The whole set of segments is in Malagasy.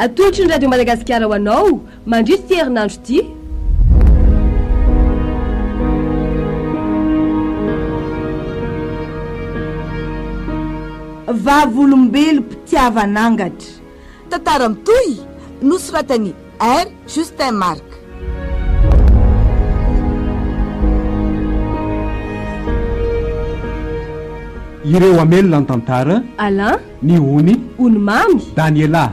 atolotry ny radio Madagasikara ho anao mandritry ty herinandro ty. Vavolombelom-Pitiavan'Angatra tantara mitohy nosoratany R Justin Mark. Ireo amelona ny tantara Alain ny ony ony mamy Elaela.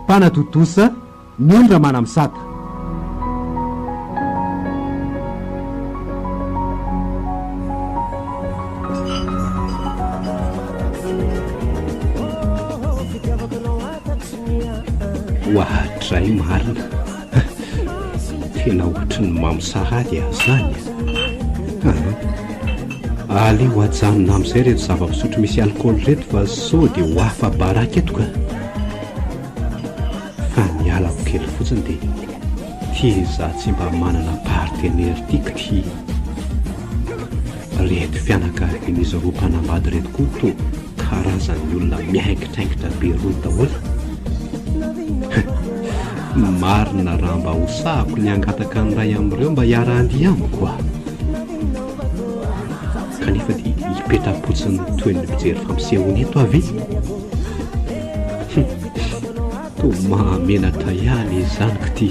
Panatotosa ny ondra manamsaka. Ohatray marina tena ohatry ny mamosahady azy zany. Aleo ajanona amin'izay reto zava-pisotro misy alcool reto fa sao dia ho hafa baraky eto ka. Fa mialako kely fotsiny dia tia za tsy mba manana partenaire tiako ty reto fianakavin'izy roa mpanambady reto koa to karazan'ny olona miaingitraingitra be roa daholo. Marina raha mba hosahako ny angataka ny ray amin'ireo mba hiara-andy amiko a. Kanefa dia hipetrapotsiny toy ny mijery fampisehoana eto avy. To mahamenatra ihany izanyko ty.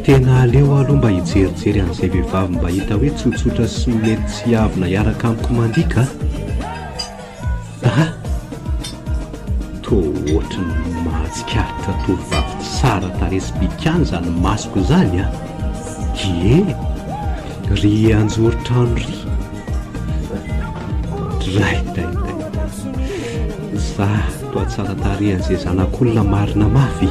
Tena aleo aloha mba hijerijery an'izay vehivavy mba hita hoe tsotsotra sy mety tsy avina hiaraka amiko mandika. To ohatry ny mahatsikaritra tovovavy tsara taresy bikany zany masoko zany a. Ie ry anjoro-trano ry dray za toa tsara tarehan'izay zanak'olona marina mafy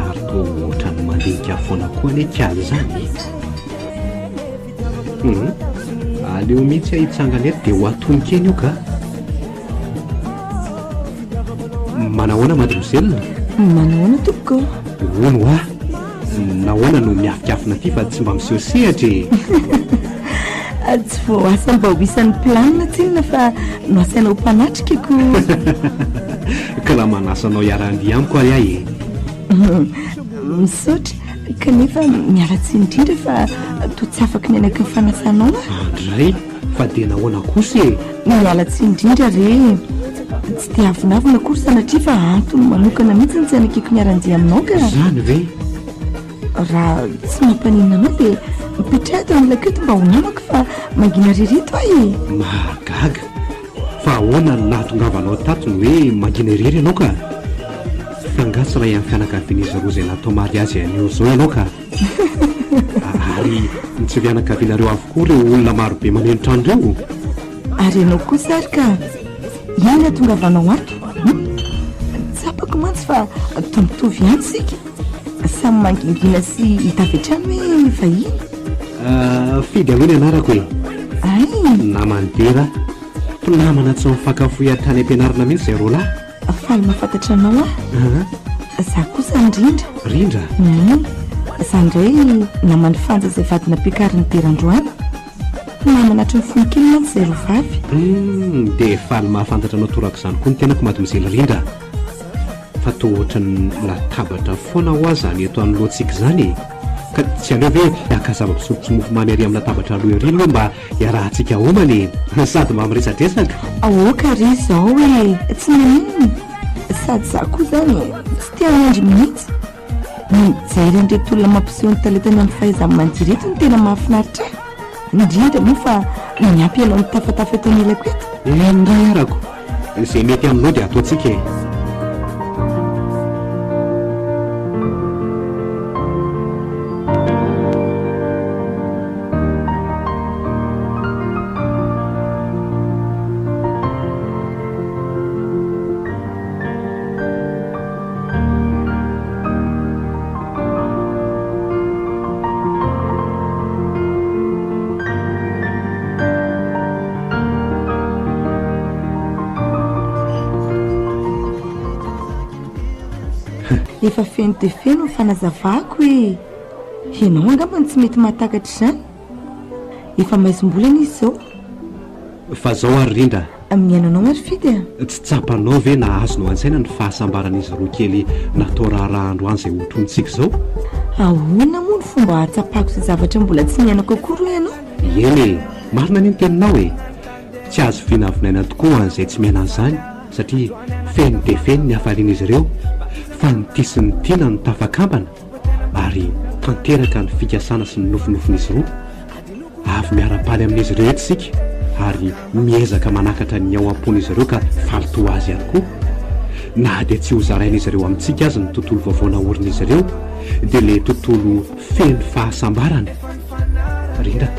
ary to ohatry ny mandinika foana koa anekaly zany. Aleo mihitsy ahitsangana eto dia ho atonikeny io ka. Manahoana mademoiselle? Manahoana tompoko? Ono a nahoana no miafikafina ty fa tsy mba miseho sehatra e. Tsy voasa mba ho isan'ny planina tsinona fa no asainao mpanatrikako. Ka raha manasanao hiara-andy amiko ary ahy e. Misaotra kanefa miala-tsiny indrindra fa to tsy afaka ny anaky ny fanasanao a. Ndray fa dia nahoana kosa e. Miala-tsiny indrindra re tsy dia avinavina kory sanatria fa antony manokana mihitsy ny tsy anakiko miara-andy aminao ka. Zany ve? Raha tsy mampaninina anao dia mipetrato amin'ny laketo mba ho namako fa mangina rereto ahy e. Mahagaga fa ahoana ny nahatongavanao tato ny hoe mangina irery ianao ka. Fangatsy raha amin'ny fianakavian'izy roa izay natao mariazy anio zao ianao ka. Ary ny tsy fianakavianareo avokoa ireo olona marobe maneno trano ireo. Ary ianao koa sary ka iny atongavanao ato. Tsapako mantsy fa tomitovy ihany sika samy mangingina sy hitavetrano hoe vahiny. Fidy aloha ny anarako e. Ay namandera mpinamana tsy mifakafoy hatrany am-pianarana mihitsy izay roa lahy. Faly mahafantatra anao a. Za kosa indrindra. Rindra? Za indray namany fanja izay vadina ampiakariny derandroana. Namana hatrany fonikely mantsy izay roa vavy. Dia faly mahafantatra anao torako izany koa ny tenako mademoiselle Rindra. Fa to ohatran'ny latabatra foana ho azy zany eto anoloantsika zany e. Ka tsy aleo ve akazava-pisotro tsy mofo mamy ary amin'ny latabatra aloha ery aloha mba hiarahantsika homany sady mba miresadresaka. Aoka ry izao e tsy maninona sady za koa zany tsy tia andry mihitsy. Mijery an'ireto olona mampiseho ny talentany amin'ny fahaizany manjireto ny tena mahafinaritra ahy. Indrindra moa fa miampy ianao ny tafatafa eto anilako eto. Ndray arako izay mety aminao dia ataontsika e. Efa feno dia feno ny fanazavako e. Ianao angambany tsy mety mahatakatra izany. efa maizom-bolana izy zao fa zao ary rindra miainanao mary fidy a tsy tsapanao ve na azonao an-tsaina ny fahasambaran'izy roa kely natao raharahandro any izay hotontsika zao ahoana moa ny fomba hatsapako sy zavatra mbola tsy miainako akory ianao eny marina ny teninao e tsy azo vinavinaina tokoa an'izay tsy miaina an'izany satria feno de feno ny hafalian'izy ireo fa nitisi ny tiana no tafakambana ary tanteraka ny fikasana sy ny nofinofon'izy roa avy miara-paly amin'izy ireo eto sika ary miezaka manakatra ny ao am-pon'izy ireo ka falito azy ihany koa na dia tsy ho zarain'izy ireo amintsika azy ny tontolo vaovaona orin'izy ireo dia le tontolo feno fahasambarana rindra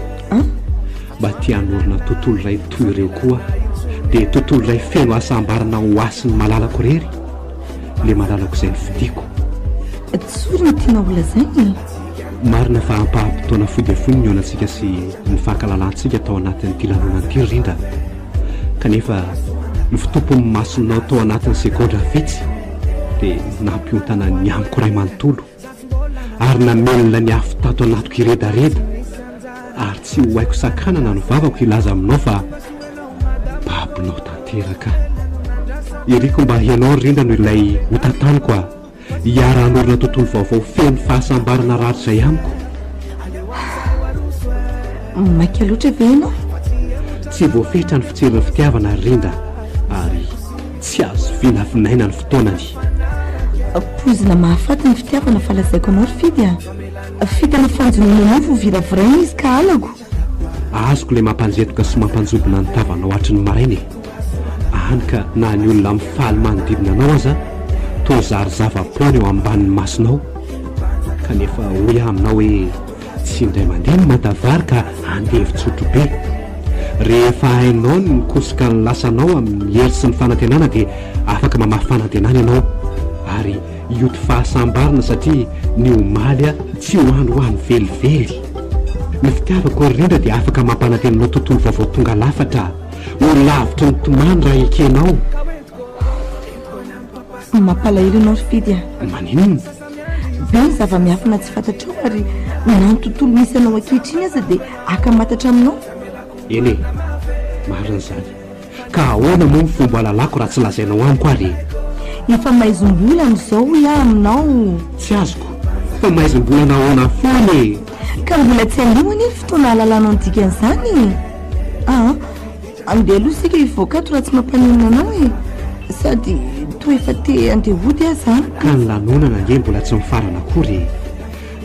mba tianorina tontolo iray toy ireo koa dia tontolo iray feno hasambarana ho asy ny malalako rery le malalako izay ny fidiko tsory ny tiana olazany marina fa ampahampitoana fodefony ny onantsika sy ny fankalalantsika tao anatin'nyity lanonan'ity rindra kanefa ny fitompon'ny masonao tao anatin'ny sekondra vitsy dia nampiontana ny amiko ray manontolo ary namelona ny afo tato anatoko iredareda ary tsy ho haiko sakanana no vavako ilaza aminao fa babinao tanteraka iriko mba hianao rindra no ilay hotantaniko a hiara-anorina tontolo vaovao feno fahasambarana rary izay amiko maika loatra ve ianao tsy voafetra ny fitsirin'ny fitiavana rindra ary tsy azo vinavinaina ny fotoanany pozina mahafaty ny fitiavana fa lazaiko anao ry fidy a fitana fanjonona mofo viraviraina izy ka alako azoko le mampanjetoka sy mampanjobona ny tavanao hatry ny marainy any ka na ny olona mifaly manodidina anao aza to zary zava-poana eo ambanin'ny masonao kanefa hoy aminao hoe tsy indray mandeha ny matavary ka andevitsotro be rehefa hainao ny mikosoka ny lasanao amin'ny hery sy ny fanantenana dia afaka mamahy fanantenana ianao ary ioty fahasambarana satria ny omaly a tsy hoany hoany velively ny fitiavako rindra dia afaka mampanantenanao tontolo vaovao tonga lafatra ho lavitra ny tomany raha ekenao mampalahelo ianao ry fidy a maninona be ny zava-miafina tsy fantatrao ary nany tontolo misy anao ankehitriny aza dia akamatatra aminao eny e marina izany ka ahoana moa ny fomba lalako raha tsy lazainao amiko ary efa maizom-bola amin'izao hoe aminao tsy azoko fa maizom-bolana ahoana foany ka mbola tsy alohany ely fotoana hahalalana ny dikan'izany andeha aloha sika hivoakato raha tsy mampanenina anao e sady to efa te andehody aza ka ny lanonana nge mbola tsy mifarana akory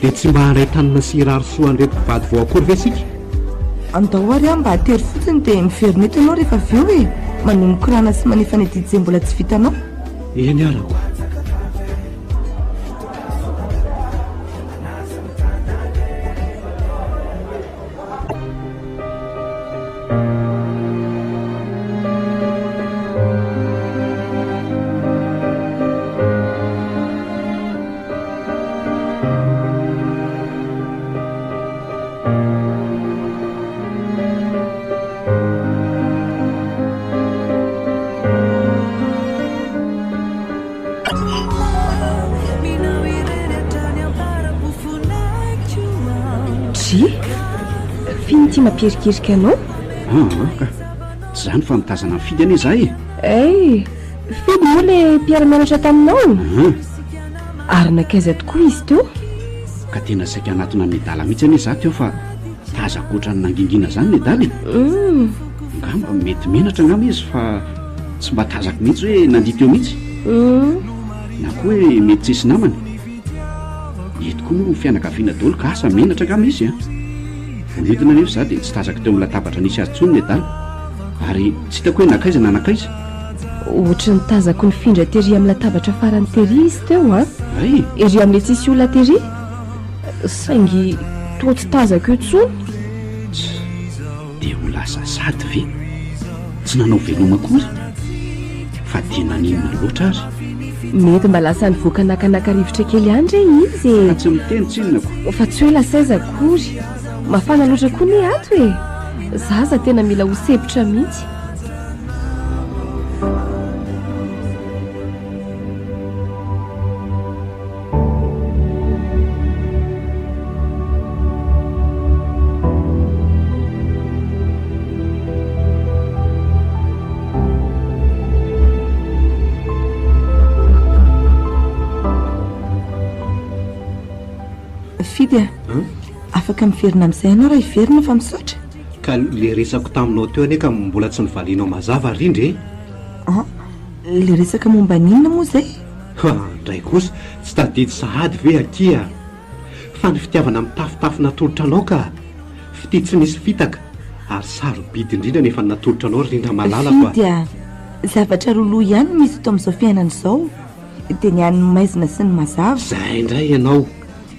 dia tsy mba handray tanina sy irarosoa an'reto mpivady vao akory ve sika andao ary a mba hatery fotsiny dia miveroneto ianao rehefa avy eo hoe manomokirana sy manefa ny adidy izay mbola tsy vitanao eny arako Finy mampirikirika anao ka tsy zany fa mitazana ny fidy anie izahay fidy moa le mpiara-mianatra taminao ary nakaiza tokoa izy teo ka tena saika anatona medala mihitsy anie za teo fa tazakoatra ny nangingina zany medaly ngamba mety menatra ngamba izy fa tsy mba tazako mihitsy hoe nandito eo mihitsy na koa hoe mety tsisy namany eto koa moa fianakaviana dolo ka asa menatra ngamba izy vonidina nefa za dia tsy tazako teo amin'ny latabatra nisy azy tsony medala ary tsy hitako hoe nakaiza na nakaiza ohatra ny tazako ny findra tery amin'ny latabatra farany tery izy teo ay ery amin'le tsisy olona tery saingy to tsy tazako eo tsony dia ho lasa sady ve tsy nanao veloma akory fa dia naninona loatra ary mety mba lasa nyvoaka nakanaka-rivotra kely any re izy fa tsy miteny tsinonako fa tsy hoe lasaiza akory mafana loatra koa ny ato e zaza tena mila ho sepitra mihitsy afaka miverina amin'izay ianao raha hiverina fa misaotra ka le resako taminao teo ane ka mbola tsy nivalianao mazava rindry le resaka momba ninona moa zay ndray kosa tsy tadidy sahady ve akia fa ny fitiavana mitafitafy natolotra anao ka fity tsy misy fitaka ary sarobidy indrindra nefa natolotra anao rindra malala fa dia zavatra roloha ihany misy to amin'izao fiainana izao dia ny an'ny maizina sy ny mazava zay indray ianao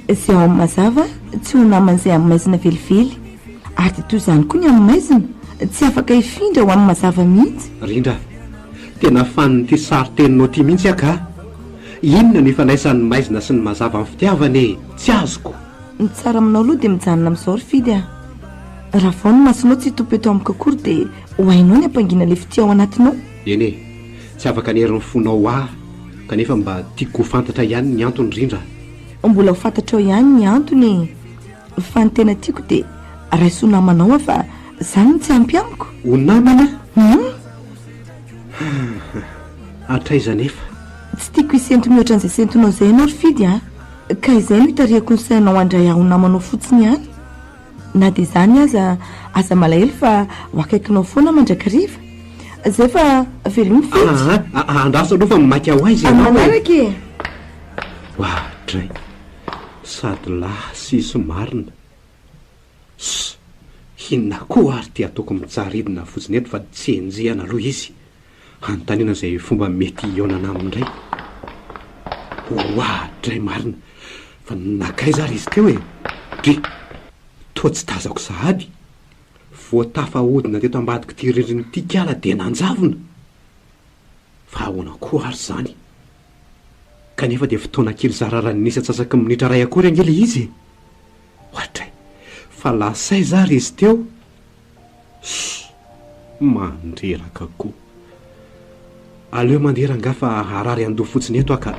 zay ao amin'ny mazava tsy ho naman'izay amin'ny maizina velively ary dia toy izany koa ny amin'ny maizina tsy afaka hifindra ho amin'ny mazava mihitsy rindra tena faniny ty sary teninao ty mihitsy aka inona ny fanaisan'ny maizina sy ny mazava amin'ny fitiavany tsy azoko ny tsara aminao aloha dia mijanona amin'izao ry fidy raha vao ny masonao tsy hitompo eto amin'ny kakory dia ho hainao ny ampangina le fiti ao anatinao eny e tsy afaka nerin'ny fonao kanefa mba tiako ho fantatra ihany ny antony rindra mbola ho fantatra ao ihany ny antony fa ny tena tiako dia raiso namanao fa zany tsy ampy amiko ho namana atraizana efa tsy tiako hisento mihoatra n'izay sentonao izay ianao ry fidy ka izay no hitarihako ny sainao andray aho namanao fotsiny ihany na dia izany aza malahelo fa ho akaikinao foana mandrakariva zay fa velony fidy andraso aloha fa mamaky ao aizy manaraka dray sady lahy sy somarina hinona koa ary ty ataoko mitsaridina fotsiny eto fa tsy enjehana aloha izy anontaniana izay fomba mety ionana amindray dray marina fa nakaiza ary izy teo dre toa tsy tazako sahady voatafahodina teto ambadiko ty rindriny ty kala dia nanjavona fa ahoana koa ary zany kanefa dia fotoana kely zararany nisa tsasaky minitra ray akory angely izy ohatray fa lasay zary izy teo mandreraka koa aleo mandera nga fa harary ando fotsiny eto aka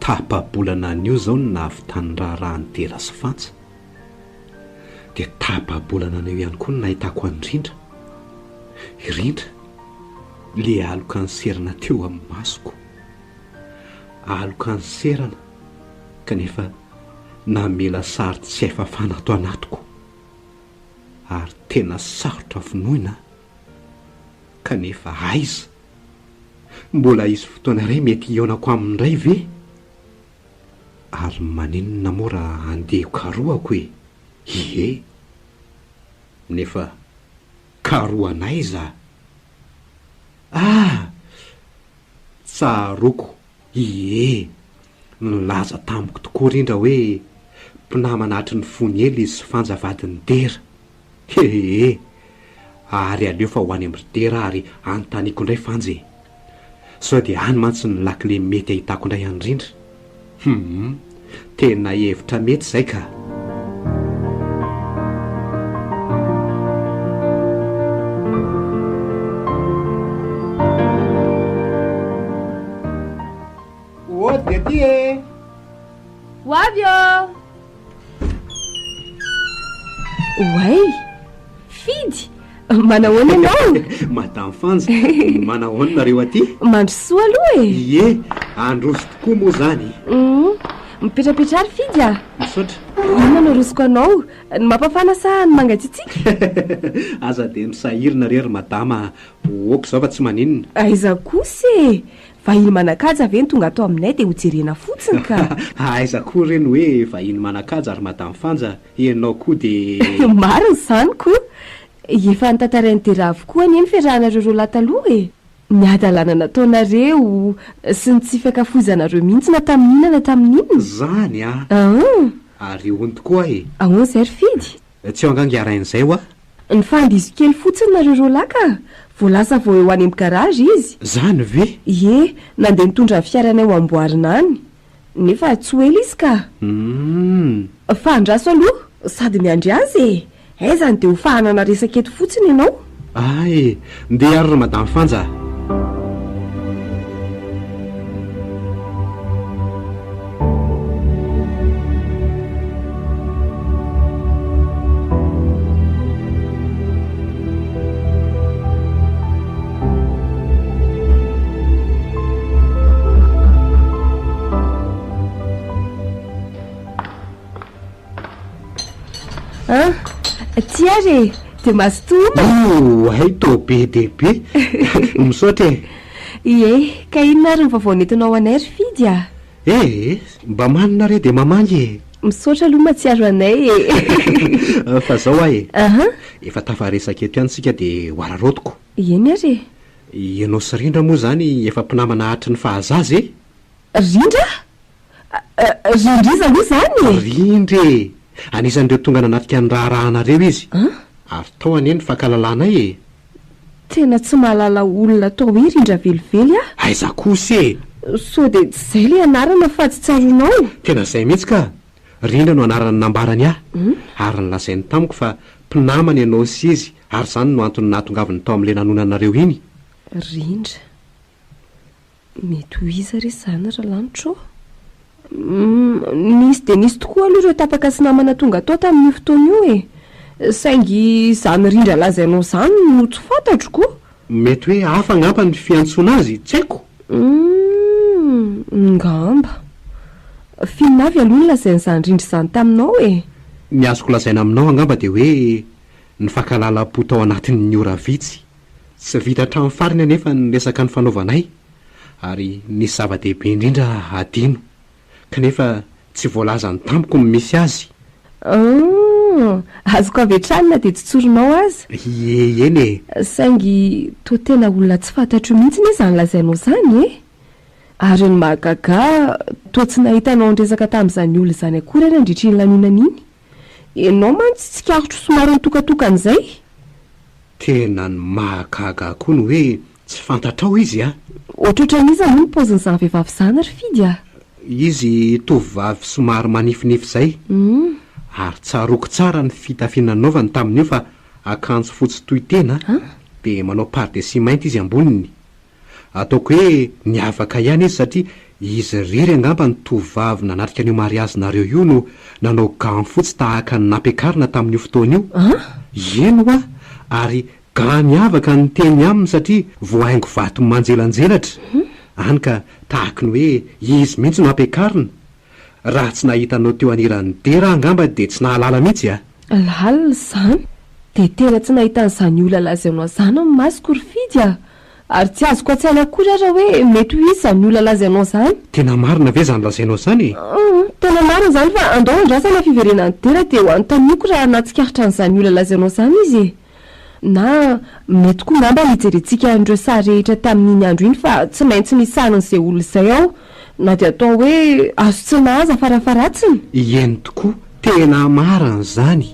tapabolana an'io zao no nahavitanyraharaha ny tera sy fantsa dia tapabolana an'io ihany koa no nahitako an'rindra irindra le aloka ny serana teo amin'ny masoko aloka ny serana kanefa namela sary tsy haifafana ato anatiko ary tena sarotra finoina kanefa aiza mbola izy fotoana iray mety ionako amindray ve ary maninona moa raha andeha karoako nefa karoanay za tsaroko nilaza tamiko tokoa rindra hoe mpinamanatry ny fony ely izy sy fanjavadiny dera ary aleo fa ho any amin'ny dera ary anotaniako indray fanje sao dia any mantsy ny lakile mety ahitako indray andrindra tena hevitra mety zay ka dia ty ho avy oay fidy manahoana ianao madamy fanja manahoana nareo aty mandro soa aloha androso tokoa moa zany mipetrapetra ary fidy misaotra inona no rosoko anao ny mampafana sa ny mangatsitsika aza dia misahirina rery madama oko zao fa tsy maninona aiza kosa vahiny manakaja ve ny tonga atao aminay dia hojerena fotsiny ka aiza koa reny hoe vahiny manakaja ary madamy fanja ianao koa dia mariny izany koa efa nitantarainy dera avokoa ny fiarahanareo ro lataloha ny adalana nataonareo sy ny tsy fiakafozanareo mihitsy na tamin'inona na tamin'inona zany ary hony tokoa ahoana zay ry fidy tsy eo angangiarain'izay ho ny fandizo kely fotsiny nareo ro laka voalasa vao eo any amin'ny garazy izy zany ve nandeha nitondra ny fiaranay ho amboarina any nefa tsy ho ela izy ka fa andraso aloha sady miandry azy aizany dia ho fahanana resaka eto fotsiny ianao ndeha ary ry madamy fanja Ty ary dia masotomba. Hay to be dehibe. Misaotra e. Ie, ka inona ary ny vaovao nentinao anay ry fidy a? Mba manina re dia mamangy e. Misaotra aloha matsiaro anay e. Fa zao ahy Aha. efa tafaresaka eto ihany sika dia hoararotiko. Eny ary? Ianao sy Rindra moa zany efa mpinamana hatry ny fahazaza e. Rindra? Rindriza aloha zany e? Rindre anisan'ireo tonga nanatrika ny raharahanareo izy. Ary tao anie ny fankahalalànay e. Tena tsy mahalala olona tao hoe Rindra velively a? Aiza kosa e. So dia izay le anarana fa tsy tsaronao. Tena izay mihitsy ka. Rindra no anarany nambarany ahy. Ary nolazainy tamiko fa mpinamana ianao sy izy, ary izany no antony nahatongavany tao amin'ilay nanonanareo iny. Rindra. Mety ho iza re izany rahalanitro? Nisy dia nisy tokoa aloha ireo tapaka sy namana tonga tao tamin'io fotoana io e. Saingy izany Rindra lazainao izany no tsy fantatro koa. Mety hoe hafa ngamba ny fiantsoana azy, tsy haiko. Ngamba. Finavy aloha ny lazain'izany Rindra izany taminao e. Ny azoko lazaina aminao angamba dia hoe ny fankahalalam-po tao anatin'ny ora vitsy. Tsy vita hatramin'ny farany anefa ny resaka ny fanaovanay, ary nisy zava-dehibe indrindra adino, kanefa tsy voalaza ny tamiko ny misy azy. Azoko avy hatrany dia tsy tsoronao azy. Eny e. Saingy toa tena olona tsy fantatro mihitsy ny izany lazainao izany e. Ary ny mahagaga toa tsy nahitanao nyresaka tamin'izany olona izany akory ary andritra ny lanonana iny. Ianao mantsy tsy karotro somary nitokatokan'izay. Tena ny mahagaga koa no hoe tsy fantatrao izy a. Ohatrohatran'iza moa ny paozin'izany vehivavy izany ry fidy a? Izy tovovavy somary manifinify izay. Ary tsaroko tsara ny fitafiana nanaovany tamin'io fa akanjo fotsy toy tena, dia manao pardesy mainty izy amboniny. Ataoko hoe niavaka ihany izy satria izy rery angamba ny tovovavy nanatrika an'io mariazinareo io no nanao gant fotsy tahaka ny nampiakarina tamin'io fotoana io. Eno a, ary gant miavaka ny teny aminy satria voahaingo vato manjelanjelatra. Any ka tahaka ny hoe izy mihitsy no nampiakarina. Raha tsy nahitanao teo aniran'ny dera angamba dia tsy nahalala mihitsy a. Lalina izany? Dia tena tsy nahitan'izany olona lazainao izany amin'ny masoko ry fidy a. Ary tsy azoko an-tsaina akory raha hoe mety ho izy izany olona lazainao izany. Tena marina ve izany lazainao izany? Tena marina izany fa andao andrasana fiverenan'ny dera dia ho anontaniako raha nahatsikaritra an'izany olona lazainao izany izy e. Na mety koa ngamba nijerentsika an'ireo sary rehetra tamin'iny andro iny fa tsy maintsy nisanan'izay olona izay ao. Na dia atao hoe azo tsy nahaza farafaratsiny. Eny tokoa, tena marina izany.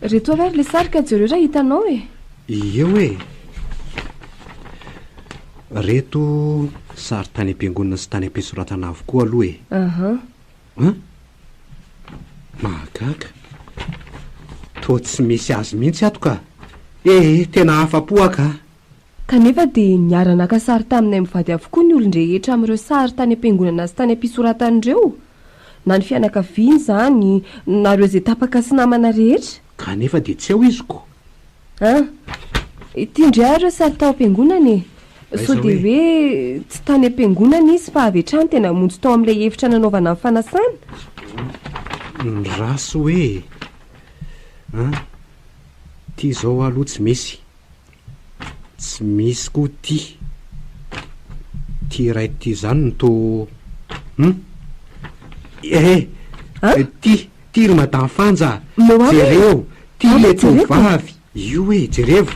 Reto avy ary le sarika jereo raha hitanao e. Eo e. Reto sary tany am-piangonana sy tany am-pisoratana avokoa aloha e. Mahagaga. Toa tsy misy azy mihitsy ato ka. Tena afa-po aka. Kanefa dia niara-naka sary taminay mivady avokoa ny olon-drehetra amin'ireo sary tany am-piangonana sy tany am-pisoratan'ireo. Na ny fianakaviany izany, na ireo izay tapaka sy namana rehetra. Kanefa dia tsy eo iziko. Ity indray ireo sary tao am-piangonana e. So dia hoe tsy tany am-piangonana izy fa avy hatrany tena monjy tao amin'ilay efitra nanaovana ny fanasana. Ny raso hoe ity izao aloha tsy misy. Tsy misy koa ity. Ity iray ity izany no to Ty ry madame Fanja. Jereo, ty le tovavy. Io hoe jerevo.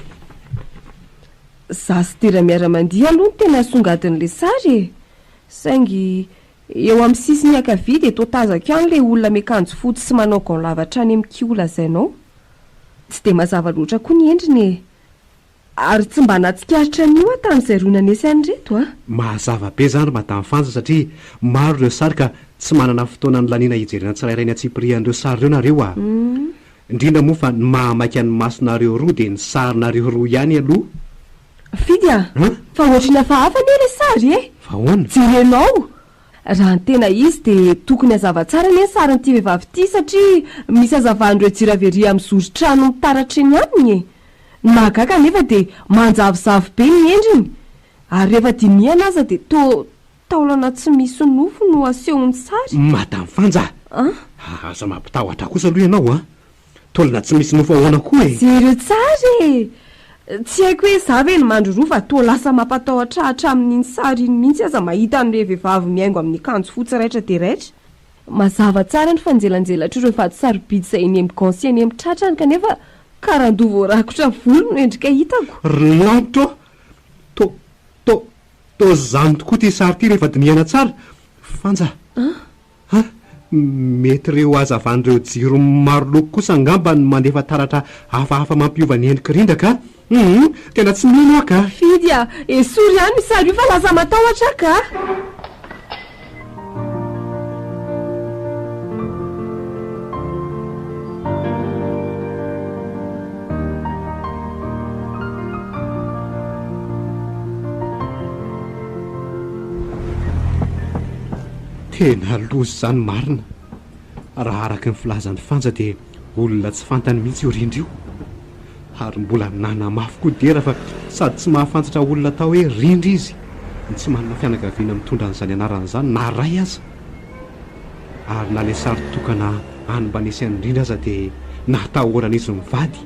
Za sy tera miara-mandiha aloha tena songadin'le sary e. Saingy eo amin'ny sisiny ankavia dia toa tazako ihany le olona miakanjo fotsy sy manao gant lavatra any amin'ny kiho lazainao. Tsy dia mazava loatra koa ny endriny e. Ary tsy mba natsikaritra an'io tamin'izay roa nanesy an'ireto a. Mazava be zany madame Fanja satria maro ireo sary ka tsy manana fotoana ny laniana hijerena tsirairay ny atsipirian'ireo sary ireo nareo a. Indrindra moa fa ny mahamaiky ny masonareo roa dia ny sarinareo roa ihany aloha. fidy a fa ohatrany hafahafa ny le sary e fahoana jerenao raha ny tena izy dia tokony hazavatsara ny sarynyity vehivavy ity satria misy hazavandreo jiravery amin'ny zoro-trano mitaratra eny aminy e mahagaga anefa dia manjavozavo be ny endriny ary rehefa diniana aza dia taolana tsy misy nofo no asehony sary madame Fanja aza mampitahotra kosa aloha ianao a taolana tsy misy nofo ahoana koa e jereo tsara e tsy haiko hoe za ve ny mandroroa fa toa lasa mampatahotra hatramin'iny sary iny mihitsy aza mahita an'ireo vehivavy miaingo amin'ny kanjo fotsy raitra dia raitra mazava tsara ny fanjelanjelatra ireo vady-sarobidy izay eny amin'ny gansi eny amin'ny tratrany kanefa karandoha voarakotra volo no endrika hitako rinantro to zany tokoa ty sary ty rehefa diniana tsara Fanja mety reo hazavandreo jiro maro loko kosa angamba ny mandefa taratra hafahafa mampiova ny endrika rindraka tena tsy mino aka fidy a esory ihany misary io fa laza matahotra ka tena lozy zany marina raha araky ny filazan'ny Fanja dia olona tsy fantany mihitsy io rindra io ary mbola nanamafy koa dera fa sady tsy mahafantatra olona tao hoe rindra izy tsy manana fianakaviana mitondra an'izany anaran'izany na ray aza ary na le sary tokana hanymbanesean'ny rindra aza dia natahorana izy mivady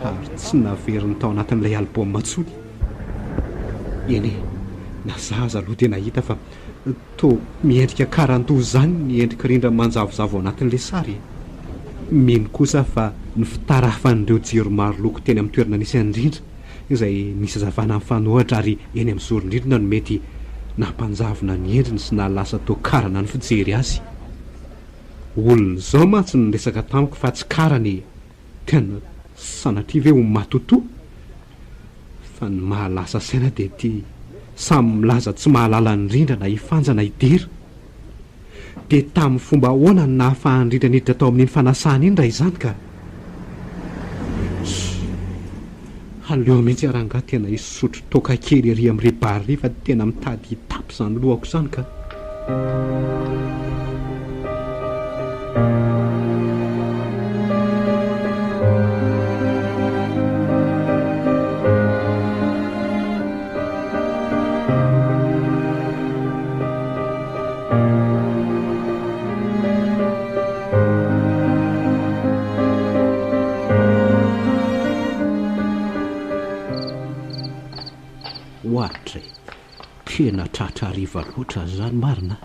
ary tsy naveriny tao anatin'ilay albom matsony eny na zaza aloha dia nahita fa to miendrika karandoha zany ny endrika rindra manjavozavo ao anatin'ilay sary mino kosa fa ny fitarafan'ireo jiro maro loko teny amin'ny toerana nisy an'rindra izay nisy hazavana amin'ny fanohatra ary eny amin'ny zoron-drindrina no mety nampanjavona ny endriny sy nalasa to karana ny fijery azy olona zao mantsy ny resaka tamiko fa tsy karany tena sanatria ve ho matotoa fa ny mahalasa saina dia ty samy milaza tsy mahalala ny rindra na hifanjana hidera dia tamin'ny fomba ahoana ny nahafahan'rindra niditra tao amin'iny fanasana iny raha izany ka aleo mihitsy aranga tena hisotro toka kely ery amin'ire bary fa tena mitady hitapy izany lohako izany ka ohatray tena tratra hariva loatra zany marina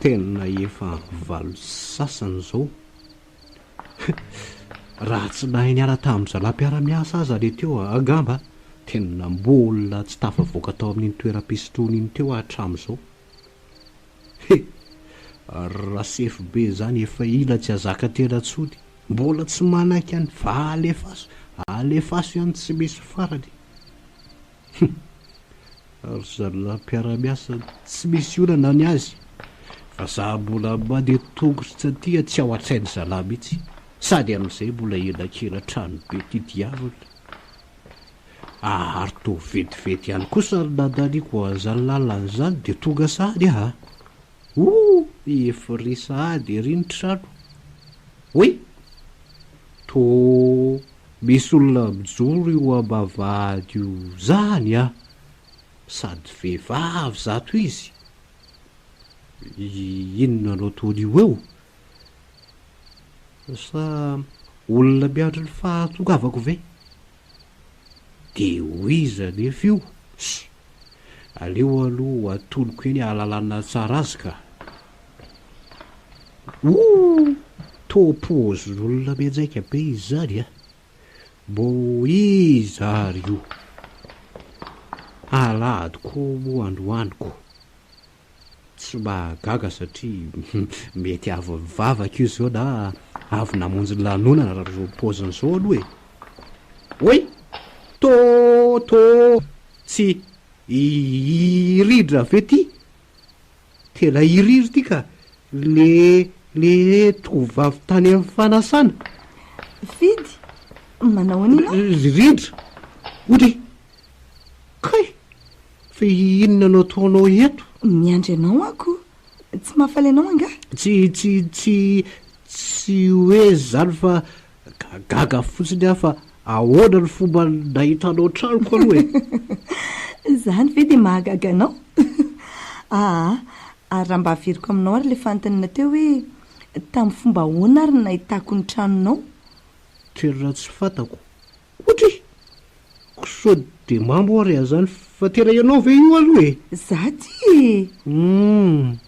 tena efa valo sasany zao raha tsy nahay niara tamin'ny zalam-piara-miasa aza le teo agamba tena mbola tsy tafavoaka tao amin'iny toeram-pisotroana iny teo hatramin'izao raha sefy be zany efa ila tsy hazaka tena tsody mbola tsy manaiky any fa alefaso ihany tsy misy farany ary zalam-piara-miasa tsy misy olana ny azy fa za mbola mandeha tongotra satria tsy ao an-tsainy zala mihitsy sady amin'izay mbola elakela trano be ty diavana ary to vetivety ihany kosa nadaniako azany lalana zany dia tonga sady efa resady ery ny trano oy to misy olona mijoro io ambavady io zany sady vehivavy zato izy inona anao tony io eo sa olona miandro ny fahatongavako ve de hoy iza nefa io aleo aloha atoloko eny ahalalana tsara azy ka topozy olona mianjaika be izy zany mbo iza ary io aladiko mo androaniko tsy mahagaga satria mety avy mivavaka io zao na avy namonjy ny lanonana raha zao poziny zao aloha oy to tsy iridra ve ty tena iriry ty ka le tovavy tany amin'ny fanasana fidy manao anina ridra Ohatra kay fa inona no ataonao eto? Miandry anao ako, tsy mahafaly anao anga? Tsy hoe zany fa gaga fotsiny aho fa ahoana ny fomba nahitanao tranoko aloha e. Zany ve dia mahagaga anao? Ary raha mba haveriko aminao ary le fantanina teo hoe tamin'ny fomba ahoana ary nahitako ny tranonao? Toerana tsy fantako. Ohatra sao dia mambo ary zany fa tena ianao ve io aloha e? Za ty.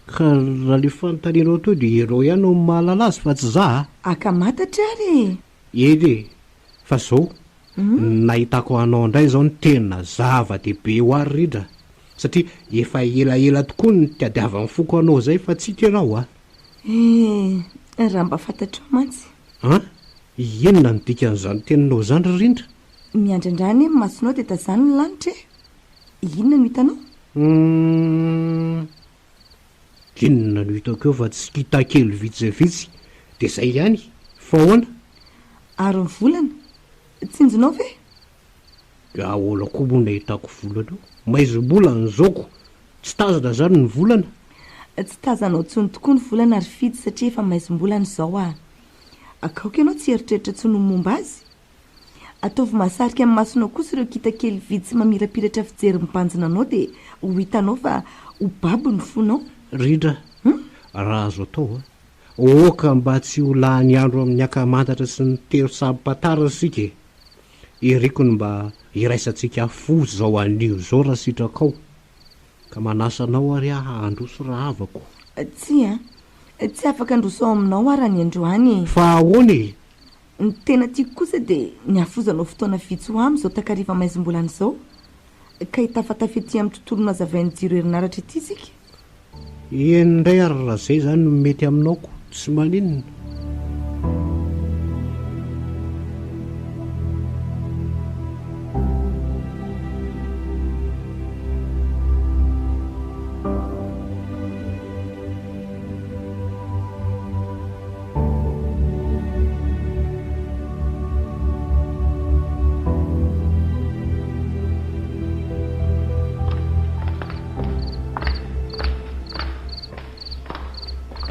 Ka raha le fanontanianao teo dia ianao ihany no mahalala azy fa tsy za. Akamatatra ary. Eny fa zao nahitako anao indray zao ny tena zava-dehibe ho ary Rindra, satria efa elaela tokoa ny tiadiavan'ny foko anao zay fa tsy tenao raha mba fantatrao mantsy. Inona ny dikan'izany teninao zany Rindra? Miandrandrany masonao dia tazany ny lanitra e. Inona no hitanao? Inona no hitako eo fa tsy kitakely vitsivitsy dia zay ihany fa ahoana? Ary ny volana tsinjonao ve? Ahoana koa moa nahitako volana eo? Maizom-bolana zaoko, tsy tazana zany ny volana? Tsy tazanao tsony tokoa ny volana ary fidy satria efa maizom-bolana izao akaoka ianao tsy eritreritra tsony ny momba azy. Ataovy mahasarika amin'ny masonao kosa ireo kitakely vidy sy mamirapiratra fijery mibanjina anao dia ho hitanao fa ho babo ny fonao. Rindra, raha azo atao oka mba tsy ho lany andro amin'ny akamantatra sy ny tero sampatara sika iriko ny mba iraisantsika fo zao anio zao raha sitrakao ka manasanao ary handroso raha avako. Tsy afaka androsao aminao ary ny androany. Fa ahoana? Ny tena tiako kosa dia ny hafozanao fotoana vitsy ho am' zao takariva maizom-bolana izao ka hitafatafety amin'ny tontolo nazavain'ny jiro herinaratra ity sika. Ndray ary raha zay zany no mety aminaoko tsy maninona.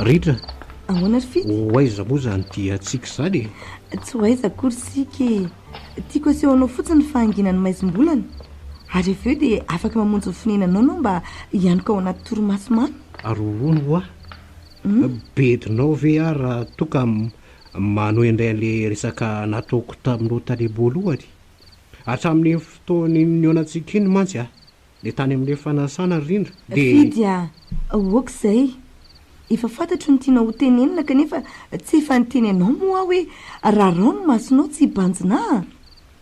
Rindra, ahoana ry fity? Hoaiza moa zany dia tsika zany? Tsy hoaiza akory sika tiako asehonao fotsiny fahanginany maizom-bolana ary avy eo dia afaka mamonjy ny fonenanao no mba hianoka ao anaty torimaso mamy. Ary hono ho bedinao ve raha toka manohy indray le resaka nataoko taminao tany boalohany hatramin'ny fotoany nionantsika iny mantsy le tany amin'le fanasana Rindra fidy oaka izay efa fantatro ny tianao ho tenenina kanefa tsy efa niteny anao moa hoe raha rao no masonao tsy hibanjina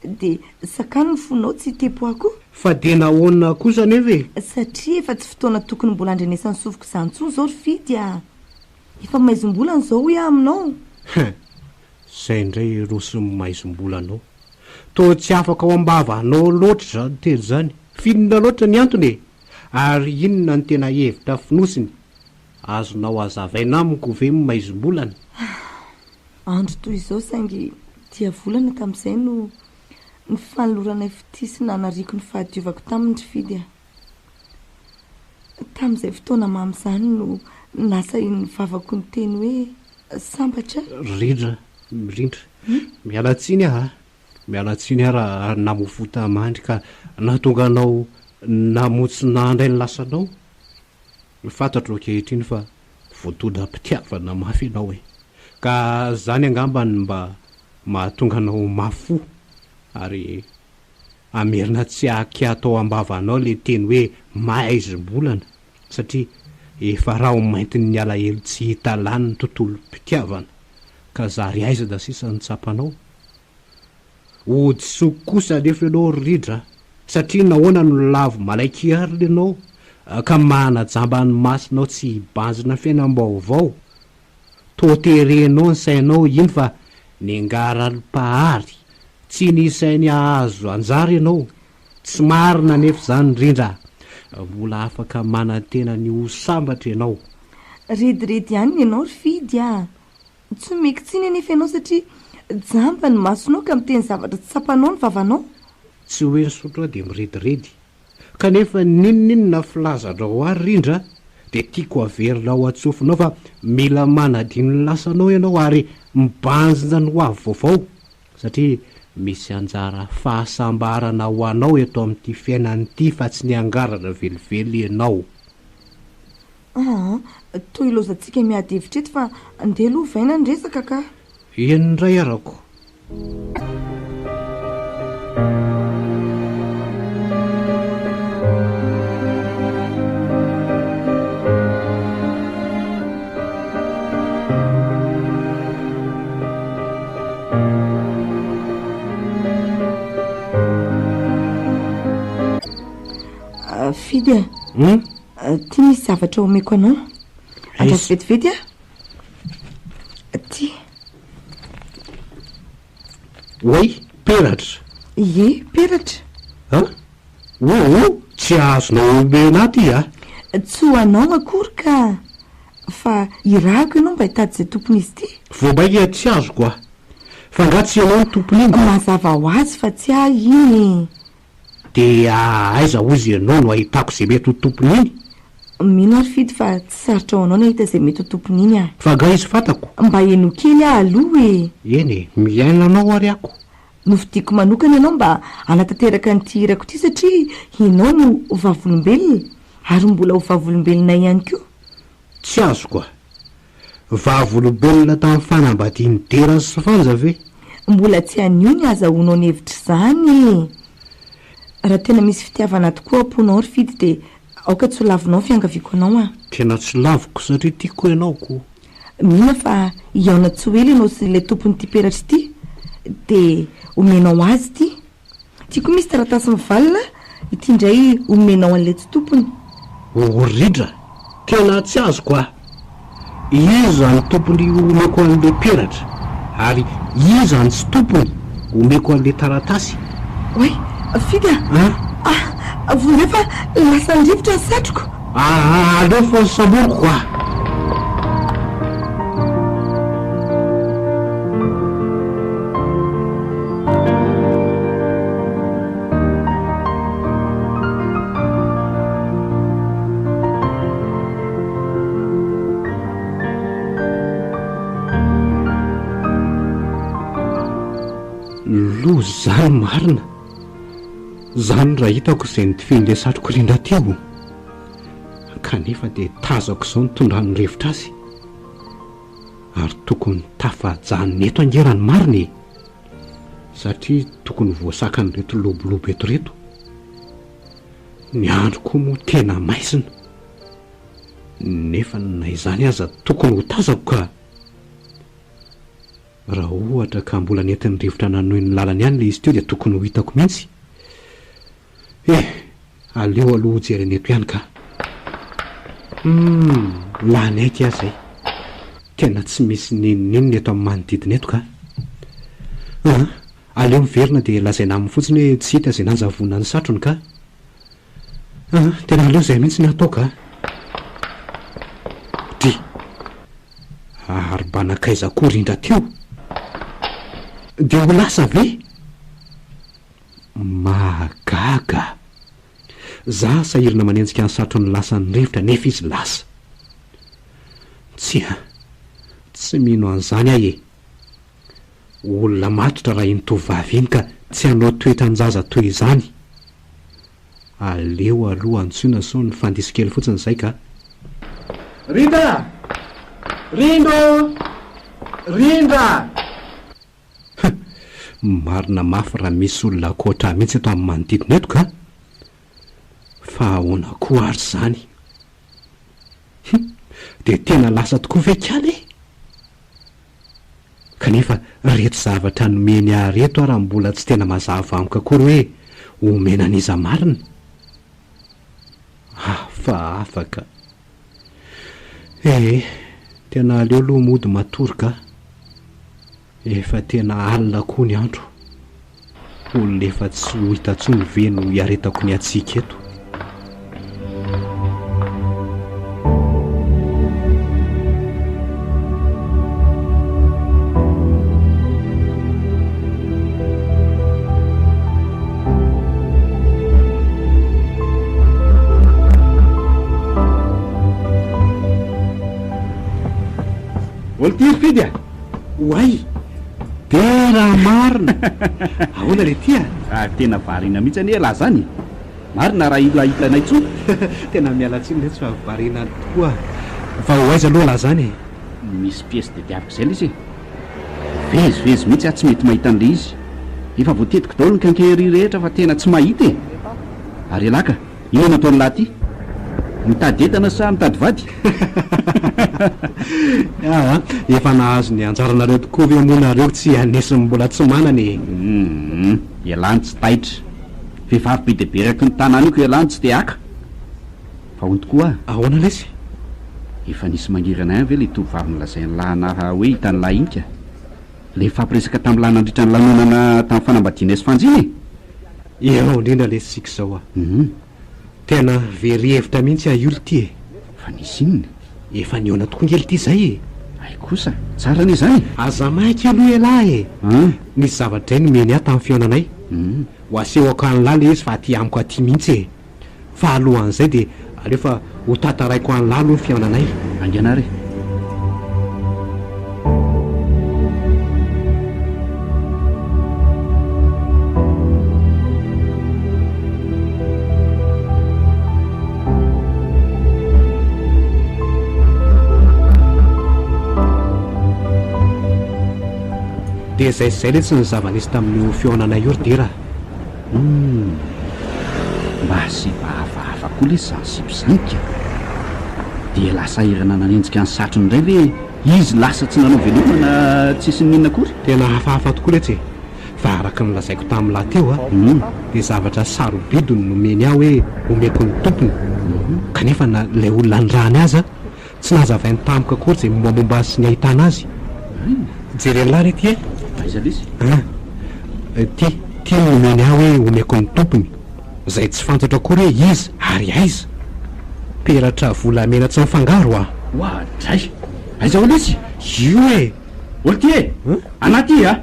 dia sakano ny fonao tsy tepoako. Fa dia nahoana kosa nefa satria efa tsy fotoana tokony mbola andrenesan'ny sofiko izany tsoa zao ry fidy efa maizom-bolana izao hoe aminao. Zay indray rosy maizom-bolanao to tsy afaka ao ambavanao loatra zany teny zany. Finona loatra ny antony ary inona ny tena hevitra finosiny azonao azavaina amiko ve maizom-bolana? Andro toy izao saingy dia volana tamin'izay no ny fanolorana fitisina anariko ny fahadiovako tamin'ny fidy tamin'izay fotoana mamy izany no nasa ny vavako ny teny hoe sambatra. Rindra mialatsiny mialatsiny raha namofota mandry ka nahatonga anao namotsina indray ny lasanao. Fantatro ankehitriny fa voatodam-pitiavana mafy ianao ka zany angambany mba mahatonga anao mafo ary amerina tsy aky atao ambavanao le teny hoe maizom-bolana satria efa raha mainty ny alahelo tsy hita lany ny tontolo mpitiavana ka zary aiza da sisa ny tsapanao. Odisoko kosa nefa ianao Rindra satria nahoana no lavo malaiky ary ianao ka manajamba ny masinao tsy hibanjina fiainam-baovao toterenao ny sainao iny fa ningaralym-pahary tsy nisainy ahazo anjary ianao tsy marina nefa zany Rindra mbola afaka manantena ny ho sambatra ianao. Redyredy ihany ianao ry fidy tsy mekitsiny anefa ianao satria jamba ny masonao ka miteny zavatra tsy tsapanao ny vavanao. tsy hoe nysotra dia mirediredy kanefa ninoninona filazatra ho ary rindra dia tiako averina ao atsofinao fa mila manadiny lasanao ianao ary mibanjina ny ho avy vaovao satria misy anjara fahasambarana ho anao eto amin'ity fiainanyity fa tsy ny angarana velively ianao. toy ilozantsika miady hevitra eto fa andeha aloha vaina ny resaka ka. Eny ndray arako. Fidy ty misy zavatra omeko anao andrasy vetivety ty oay peratra. Ye peratra tsy azonao omena ty tsy ho anao akory ka fa irako ianao mba hitady zay tompony izy ty. Voabaika tsy azoko fa nga tsy ianao ny tompony iny mazava ho azy fa tsy iny dia aiza ozy ianao no ahitako zay mety ho tompony iny. Mino ary Fidy fa tsy sarotra ao anao no ahita zay mety ho tompony iny fa nga izy fantako mba eno kely aloha eny miainanao ary ako nofidiako manokana ianao mba anatanteraka nyty irako ty satria ianao no vavolombelona ary mbola ho vavolombelona ihany koa. Tsy azoko vavolombelona tamin'ny fanambadiany dera sy fanja ve mbola tsy anio ny azahoanao ny hevitra izany. Raha tena misy fitiavana tokoa amponao ry Fidy dia aoka tsy ho lavinao fiangaviako anao tena tsy laviko satria tiako ianaoko. Mino fa iaona tsy ho ela ianao sy ilay tompony ty peratra ity dia omenao azy ty. Tiako misy taratasy mivalina ity indray omenao an'ilay tsy tompony. Rindra tena tsy azoko iza ny tompony omeko an'ilay peratra ary iza ny tsy tompony omeko an'ilay taratasy. Oay Fidy vorefa lasa ndrivotra ny satroko. Aleo fa samboriko lo zany marina zany raha hitako izay nitifen'ilay satroko rindra teo kanefa dia tazako izao nitondrany rivotra azy ary tokony tafajanony eto angerany mariny satria tokony voasakany reto lobolobo eto reto. Ny andro koa moa tena maizina nefa na izany aza tokony ho tazako ka raha ohatra ka mbola nentin'ny rivotra nanohy ny lalany ihany le izy teo dia tokony ho hitako mihitsy. Aleo aloha jereny eto ihany ka lany aiky azy tena tsy misy ninonina eto amin'ny manodidina eto ka aleo miverina dia lazaina amin'ny fotsiny hoe tsy hita izay nanjavona ny satrony ka tena aleo izay mihitsy ny atao ka ary banakaiza koa rindra teo dia ho lasa ve magaga za sahirina manenjika ny satrony lasan'ny rivotra nefa izy lasa tsy mino an'izany olona matotra raha iny tovavy iny ka tsy hanao toetran-jaza toy izany. Aleo aloha antsoina sao ny fandisikely fotsiny izay ka. Rindra marina mafy raha misy olona akoatra mihitsy eto amin'ny manodidina eto ka fa ahoana koa ary izany dia tena lasa tokoa ve kaly kanefa reto zavatra nomeny areto raha mbola tsy tena mazava amiko akory hoe omena an'iza marina fa afaka tena aleo aloha mody matory ka efa tena alina koa ny andro olona efa tsy ho hitantsony ve no hiaretako ny atsika eto. olo ty fidy a oay de raha marina ahoana le tya tena varina mihitsy any lahy zany marina raha ilahitanay tsony tena mialatsiny le tsy fa varina tokoa fa hoaiza aloha lahy zany misy piesy de diaviko zay le izy vezivezy mihitsy tsy mety mahita an'le izy efa voatetiko daholo ny kankery rehetra fa tena tsy mahita e ary alaka inona ataony lahy ty mitady entana sa mitady vady efa nahazo ny anjaranareo tokoa ve monareo tsy anesiny mbola tsy manany ialany tsy taitra vehivavy be de be raky ny tanàna io ko ialany tsy te aka fa hony tokoa ahoana lesy efa nisy mangirana any ve le tovavy nylazay ny lahana hoe hitany lahy inika le fampiresaka tamin'ny lahy nandritra ny lanonana tamin'ny fanambadiana sy fanjiny eo indrindra le sika zao tena very hevitra mihitsy aiolo ty e fa nisy inona efa niona tokongely ty zay e ay kosa tsara ny zany aza mainky aloha elahy e nisy zavatra ny meny ahy tamin'ny fionanay ho asehoko anylahy le izy fa aty amiko aty mihitsy e fa alohan'izay de alefa ho tataraiko anylahy aloha ny fionanay anganary de zay le tsy ny zava-nisy tamin'io fionanay ordera mba sy vahafahafa koa le sensible zanika de lasa irana nanenjika ny satrony indray ve izy lasa tsy nanao velomana tsisy ninona kory tena hafahafa tokoa letsy fa araky nylazaiko tamin'ny lahy teo de zavatra sarobidiny nomeny aho hoe omeko ny tompony kanefa na lay olona nyrany aza tsy nahazavainy tamiko akory zay mombamomba sy ny ahitana azy jerenlahy rety e aiza lesy ty nomeny aho hoe omeko ny tompony zay tsy fantatra akory hoe izy ary aiza peratra volamena tsy mifangaro a oadray aiza olo izy io e olo ty e anaty a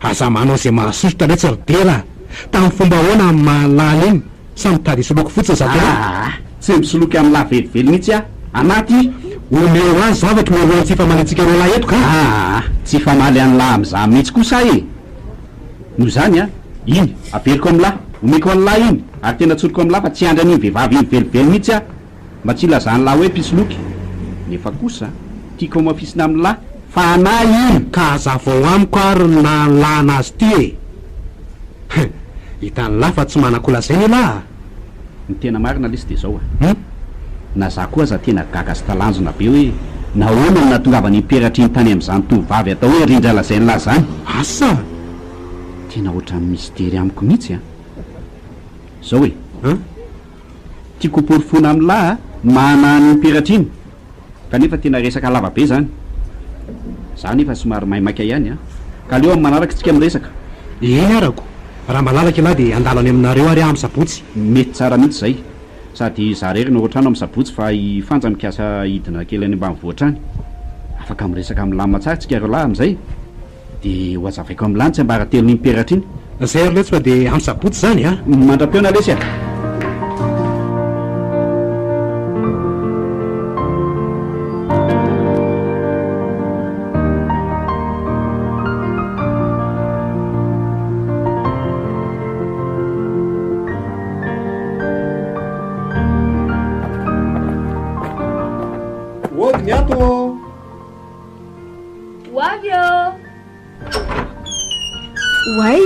aza manao zay mahasosotra le tsy ridera tamin'ny fomba hoana amin'ny mahalala iny samy tady soloko fotsiny za tena tsy misoloky amin'ny lahy velively mihitsy a anaty omeo azy zavatra moalohan'ny tsy famanitsika ro lahy eto ka tsy famaly any lahy am'za mihitsy kosa e noho zany a iny averiko amin'ny lahy omeko any lahy iny ary tena tsoroko amin'ny lahy fa tsy andran'iny vehivavy iny velively mihitsy a mba tsy ilazany lahy hoe pisoloky nefa kosa tiako mafisina amin'ny lahy fa anay iny ka azavao amiko ary na lana azy ty e hitany lahy fa tsy manak'ola zay ny lahy ny tena marina lesy de zao a na za koa aza tena gaga sy talanjona be hoe nahoana ny natongavany imperatra iny tany am'izany tovavy atao hoe rindra lazay ny lahy zany asa tena ohatran'ny mistery amiko mihitsy a zao e tiako porofona amin'ny lahy mana ny imperatra iny kanefa tena resaka lava be zany za nefa somary maimaka ihany a ka aleo amin'ny manaraka tsika miresaka eny arako raha malalaka lahy de andalany aminareo ary amin'ny sabotsy mety tsara mihitsy zay sady za rery no ohatrano amin'ny sabotsy fa ifanja mikasa hidina kely any ambanivohatra any afaka miresaka amin'ny lany matsara tsika ro lahy amin'izay de ho azavaiko amin'ny lany tsy ambara telo ny imperatra iny zay ro letsy fa de amin'ny sabotsy zany a mandram-peona lesy a Ody ato hoavy eo oay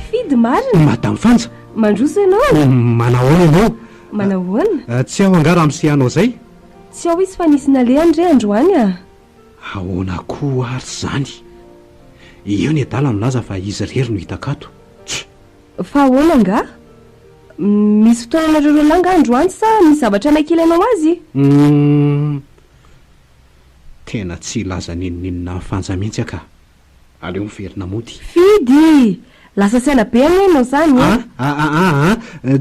fidy marina madame fanja mandroso ianao manahoana ianao manahoana tsy aho angara am'sianao zay tsy ao izy fa nisy naleany re androany a ahoana koa ary zany eo ny adala milaza fa izy rery no hitakato fa ahoana nga misy fotoananareo ro langa androany sa misy zavatra nakilanao azy tena tsy laza ninoninona fanja mihitsy aka aleo miverina mody fidy lasa saina be any ianao zany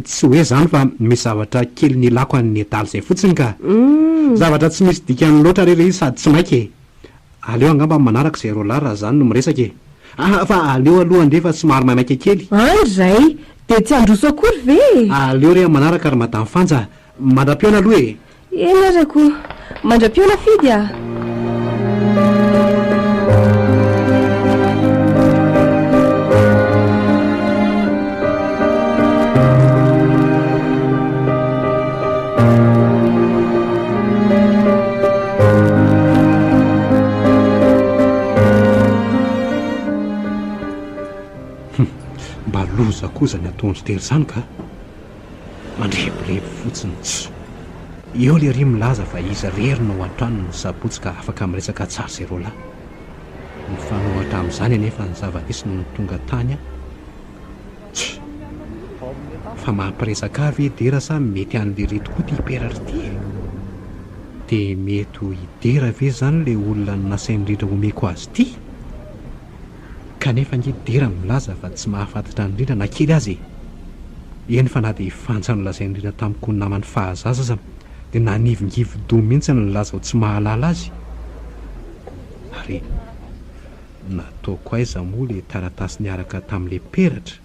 tsy hoe zany fa misy zavatra kely ny lako an'ny adaly zay fotsiny ka zavatra tsy misy dikany loatra rere izy sady tsy mainky aleo angamba manaraka zay ro lahy raha zany no miresaka fa aleo aloha andrefa tsy mahary maimaika kely andray de tsy androso akory ve aleo re manaraka ary madamy fanja mandram-piona aloha e eny arako mandram-piona fidy a mba loza koza ny ataondry tery zany ka mandreborebo fotsiny tsy eo le ry milaza fa izy rerina ho an-trano ny sabotsika afaka miresaka tsara zay ro lahy ny fanohatra amin'izany anefa ny zava-nisiny ny tonga tany a tsy fa mampiresaka avy idera sa mety an'le retokoa ty hiperary ty dia mety ho idera ve zany le olona ny nasaindrindra omeko azy ty kanefa ny dera milaza fa tsy mahafantatra indrindra na kely azy eny fa na dia fantsa no lazaindrindra tamiko ny namany fahazaza aza dia nanivongivo-do mihitsy ny laza ho tsy mahalala azy ary nataoko aiza moa le taratasy niaraka tamin'le peratra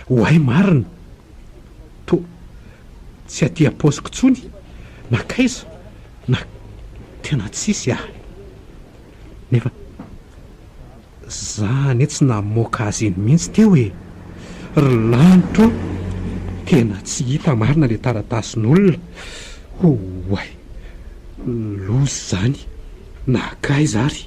ho ay marina to tsy aty aposiko tsony na kaiza na tena tsisy ah nefa zany tsy namoaka azy eny mihitsy teo hoe ry lanitro tena tsy hita marina le taratasin'olona hoay lozy zany nakaiza ary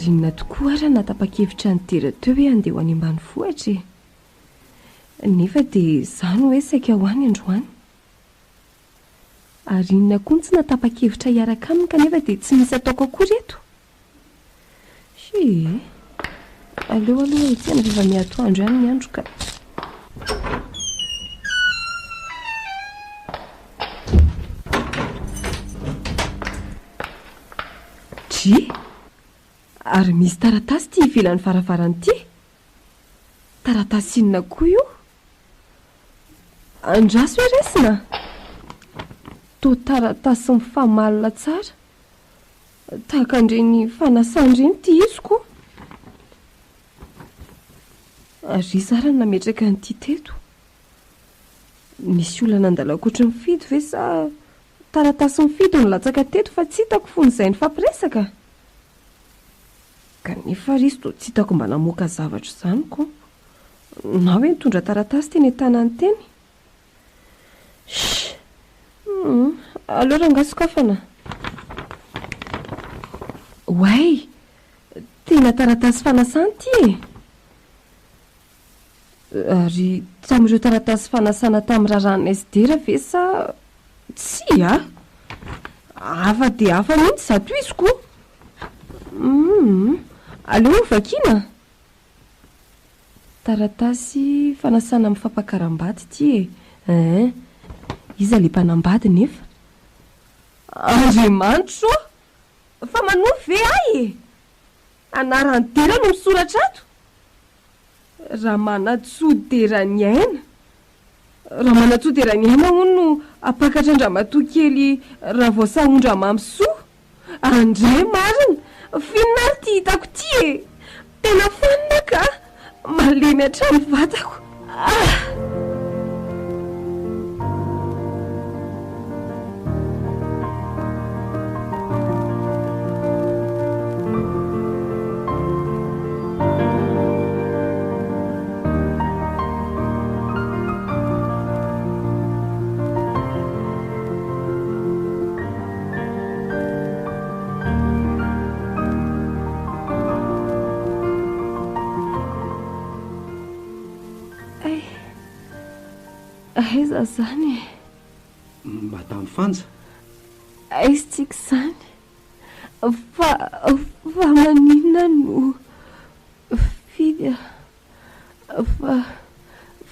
arinona tokoa ara natapa-kevitra ny tera teo hoe andeha ho any ambany vohatra nefa dia izany hoe saika ho any androany arinona koa tsy natapa-kevitra hiaraka aminy kanefa dia tsy misy ataoko akory reto si aleo aloha etsena rehefa miatoandro ihany ny andro ka dry ary misy taratasy ty ivelan'ny varavarany ty taratasy inona koa io andraso hoe resina to taratasy mifamalina tsara tahaka andreny fanasandreny ty iziko ary zara ny nametraka nyty teto misy olana andalakoatra mifidy ve sa taratasy mifidy ny latsaka teto fa tsy hitako fon'izay ny fampiresaka kanefa ry izy to tsy hitako mba namoaka zavatra izany ko na hoe mitondra taratasy teny an-tanany teny aleo rangasokafana way tena taratasy fanasany ty ary tamin'ireo taratasy fanasana tamin'ny raharanonay sy dera ve sa tsy a hafa dia hafa mihitsy zato iziko aleo vakina taratasy fanasana amin'ny fampakaram-bady ty iza le mpanambady nefa andriamanitro fa manofy ve ay anarany dera no misoratra ato raha manatsodera-ny aina raha manatsodera-ny aina ho no apakatra andramatoa kely raha voasaondra mamysoa andray marina finary ty hitako ty tena fanina ka malemy hatrany vatako aiza zany madame Fanja aizy tsika zany fa maninona no fidy